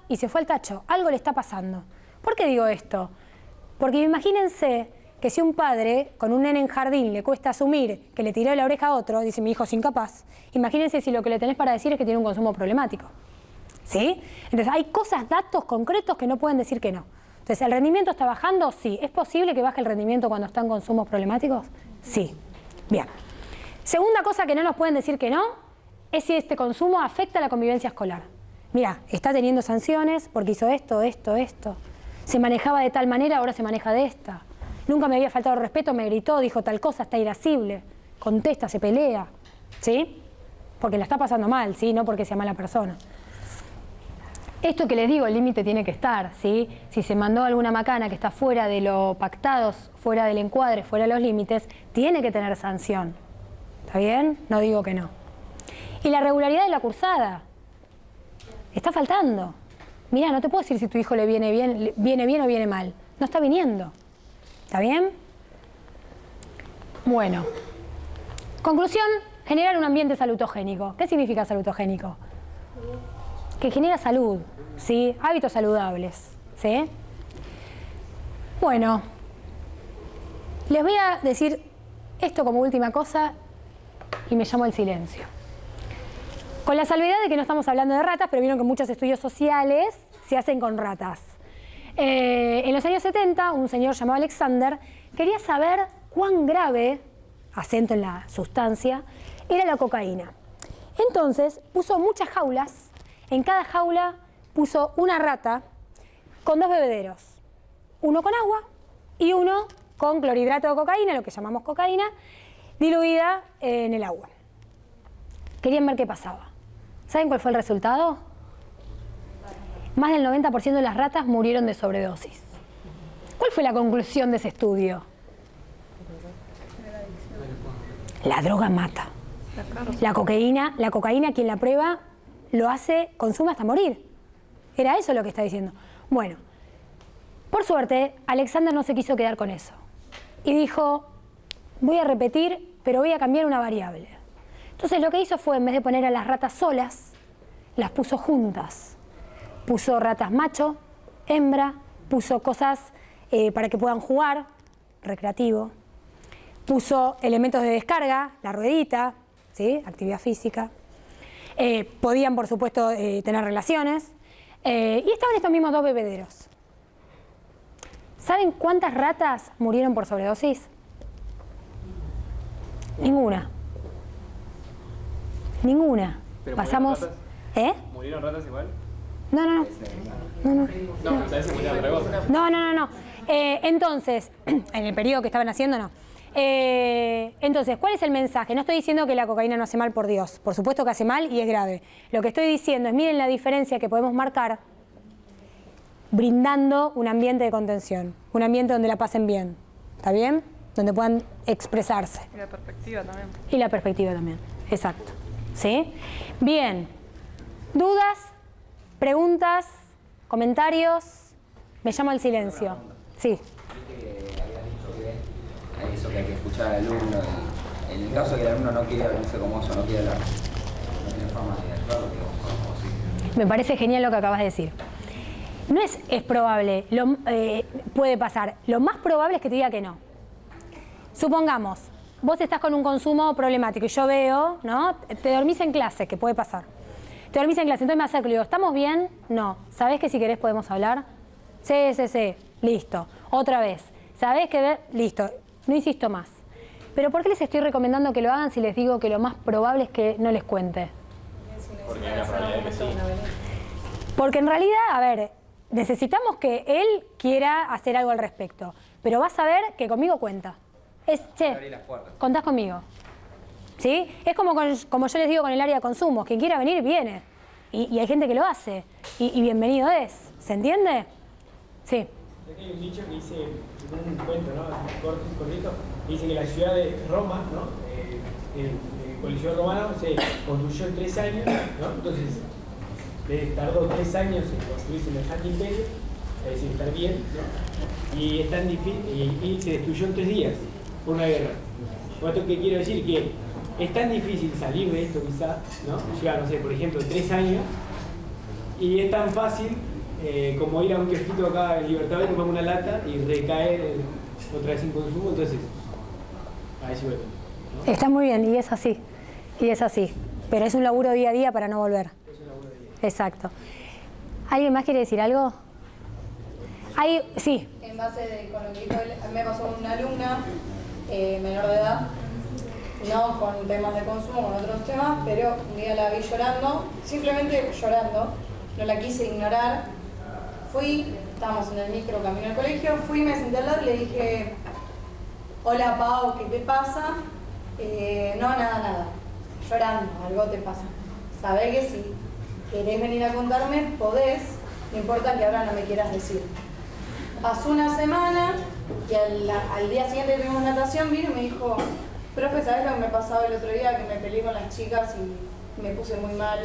y se fue al tacho. Algo le está pasando. ¿Por qué digo esto? Porque imagínense que si un padre con un nene en jardín le cuesta asumir que le tiró la oreja a otro, dice mi hijo es incapaz, imagínense si lo que le tenés para decir es que tiene un consumo problemático. ¿Sí? Entonces hay cosas, datos concretos que no pueden decir que no. Entonces, ¿el rendimiento está bajando? Sí. ¿Es posible que baje el rendimiento cuando están consumos problemáticos? Sí. Bien. Segunda cosa que no nos pueden decir que no, es si este consumo afecta a la convivencia escolar. Mira, está teniendo sanciones porque hizo esto. Se manejaba de tal manera, ahora se maneja de esta. Nunca me había faltado respeto, me gritó, dijo tal cosa, está irascible. Contesta, se pelea. ¿Sí? Porque la está pasando mal, ¿sí? No porque sea mala persona. Esto que les digo, el límite tiene que estar, ¿sí? Si se mandó alguna macana que está fuera de lo pactado, fuera del encuadre, fuera de los límites, tiene que tener sanción. ¿Está bien? No digo que no. Y la regularidad de la cursada. Está faltando. Mirá, no te puedo decir si tu hijo le viene bien o viene mal. No está viniendo. ¿Está bien? Bueno. Conclusión, generar un ambiente salutogénico. ¿Qué significa salutogénico? Que genera salud, ¿sí? Hábitos saludables, ¿sí? Bueno, les voy a decir esto como última cosa y me llamo el silencio. Con la salvedad de que no estamos hablando de ratas, pero vieron que muchos estudios sociales se hacen con ratas. En los años 70, un señor llamado Alexander quería saber cuán grave, acento en la sustancia, era la cocaína. Entonces puso muchas jaulas. En cada jaula puso una rata con 2 bebederos, uno con agua y uno con clorhidrato de cocaína, lo que llamamos cocaína, diluida en el agua. Querían ver qué pasaba. ¿Saben cuál fue el resultado? Más del 90% de las ratas murieron de sobredosis. ¿Cuál fue la conclusión de ese estudio? La droga mata. La cocaína, quien la prueba, lo hace, consume hasta morir. Era eso lo que está diciendo. Bueno, por suerte, Alexander no se quiso quedar con eso. Y dijo, voy a repetir, pero voy a cambiar una variable. Entonces lo que hizo fue, en vez de poner a las ratas solas, las puso juntas. Puso ratas macho, hembra, puso cosas para que puedan jugar, recreativo. Puso elementos de descarga, la ruedita, ¿sí? Actividad física. Podían, por supuesto, tener relaciones. Y estaban estos mismos 2 bebederos. ¿Saben cuántas ratas murieron por sobredosis? Ninguna. Ninguna. ¿Pero Pasamos. murieron ¿Eh? ¿Murieron ratas igual? No. No, tal vez se murieron otra cosa. No. Entonces, en el periodo que estaban haciendo, no. Entonces, ¿cuál es el mensaje? No estoy diciendo que la cocaína no hace mal, por Dios. Por supuesto que hace mal y es grave. Lo que estoy diciendo es, miren la diferencia que podemos marcar brindando un ambiente de contención, un ambiente donde la pasen bien. ¿Está bien? Donde puedan expresarse. Y la perspectiva también. Y la perspectiva también, exacto. ¿Sí? Bien. ¿Dudas? ¿Preguntas? ¿Comentarios? Me llama el silencio. Sí. Viste que habías dicho que hay eso que hay que escuchar al alumno. En el caso de que el alumno no quiere abrirse como eso, no quiere hablar, no tiene forma de actuar, o sí. Me parece genial lo que acabas de decir. No es probable, puede pasar. Lo más probable es que te diga que no. Supongamos, vos estás con un consumo problemático y yo veo, ¿no? Te dormís en clase, que puede pasar. Te dormís en clase, entonces me acerco y digo, ¿estamos bien? No. ¿Sabés que si querés podemos hablar? Sí. Listo. Otra vez. ¿Sabés que? Listo. No insisto más. Pero ¿por qué les estoy recomendando que lo hagan si les digo que lo más probable es que no les cuente? Porque hay una probabilidad de que sí. Porque en realidad, a ver, necesitamos que él quiera hacer algo al respecto. Pero vas a ver que conmigo cuenta. Che, contás conmigo. ¿Sí? Es como yo les digo con el área de consumos. Quien quiera venir, viene. Y hay gente que lo hace. Y bienvenido es. ¿Se entiende? Sí. Hay un dicho que dice, un cuento, ¿no? Cortito, dice que la ciudad de Roma, ¿no? El Coliseo Romano se construyó en 3 años, ¿no? Entonces, tardó 3 años en construir semejante imperio, es decir, estar bien, ¿no? Y es tan difícil, y se destruyó en 3 días por una guerra. Con esto que quiero decir que es tan difícil salir de esto quizá, ¿no? Lleva, no sé, por ejemplo, 3 años, y es tan fácil como ir a un kiosquito acá en Libertador y comprar una lata y recaer otra vez sin consumo, entonces, a eso vuelve, ¿no? Está muy bien, y es así. Pero es un laburo día a día para no volver. Es un laburo de día. Exacto. ¿Alguien más quiere decir algo? Sí. En base con lo que dijo él, a mí me pasó una alumna menor de edad, no con temas de consumo, con otros temas, pero un día la vi llorando, simplemente llorando, no la quise ignorar. Estábamos en el micro camino al colegio, me senté al lado y le dije, hola Pau, ¿qué te pasa? No, nada, llorando, algo te pasa. Sabés que si querés venir a contarme, podés, no importa que ahora no me quieras decir. Pasó una semana y al día siguiente tuvimos natación, vino y me dijo, profe, ¿sabés lo que me pasaba el otro día? Que me peleé con las chicas y me puse muy mal.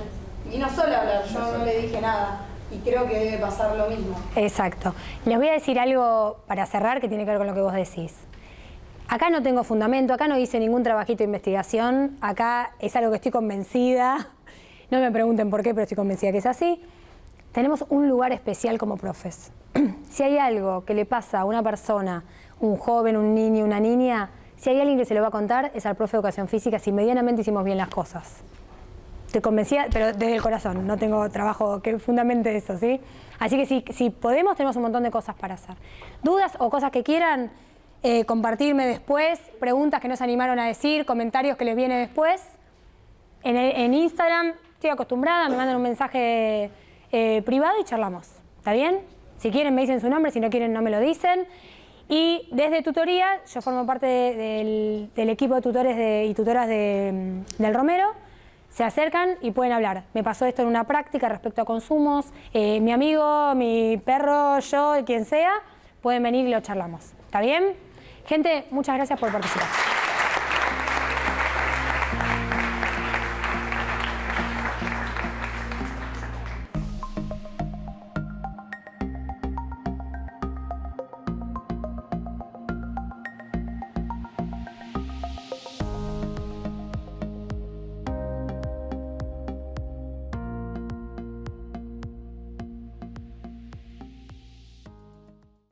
Vino sola a hablar, yo no le dije nada. Y creo que debe pasar lo mismo. Exacto. Les voy a decir algo para cerrar que tiene que ver con lo que vos decís. Acá no tengo fundamento, acá no hice ningún trabajito de investigación, acá es algo que estoy convencida. No me pregunten por qué, pero estoy convencida que es así. Tenemos un lugar especial como profes. Si hay algo que le pasa a una persona, un joven, un niño, una niña, si hay alguien que se lo va a contar, es al profe de educación física si medianamente hicimos bien las cosas. Estoy convencida, pero desde el corazón, no tengo trabajo que fundamente eso, ¿sí? Así que si podemos, tenemos un montón de cosas para hacer. ¿Dudas o cosas que quieran compartirme después? ¿Preguntas que no se animaron a decir? ¿Comentarios que les viene después? En Instagram estoy acostumbrada, me mandan un mensaje privado y charlamos. ¿Está bien? Si quieren me dicen su nombre, si no quieren no me lo dicen. Y desde tutoría, yo formo parte del equipo de tutores y tutoras del Romero. Se acercan y pueden hablar. Me pasó esto en una práctica respecto a consumos. Mi amigo, mi perro, yo, quien sea, pueden venir y lo charlamos. ¿Está bien? Gente, muchas gracias por participar.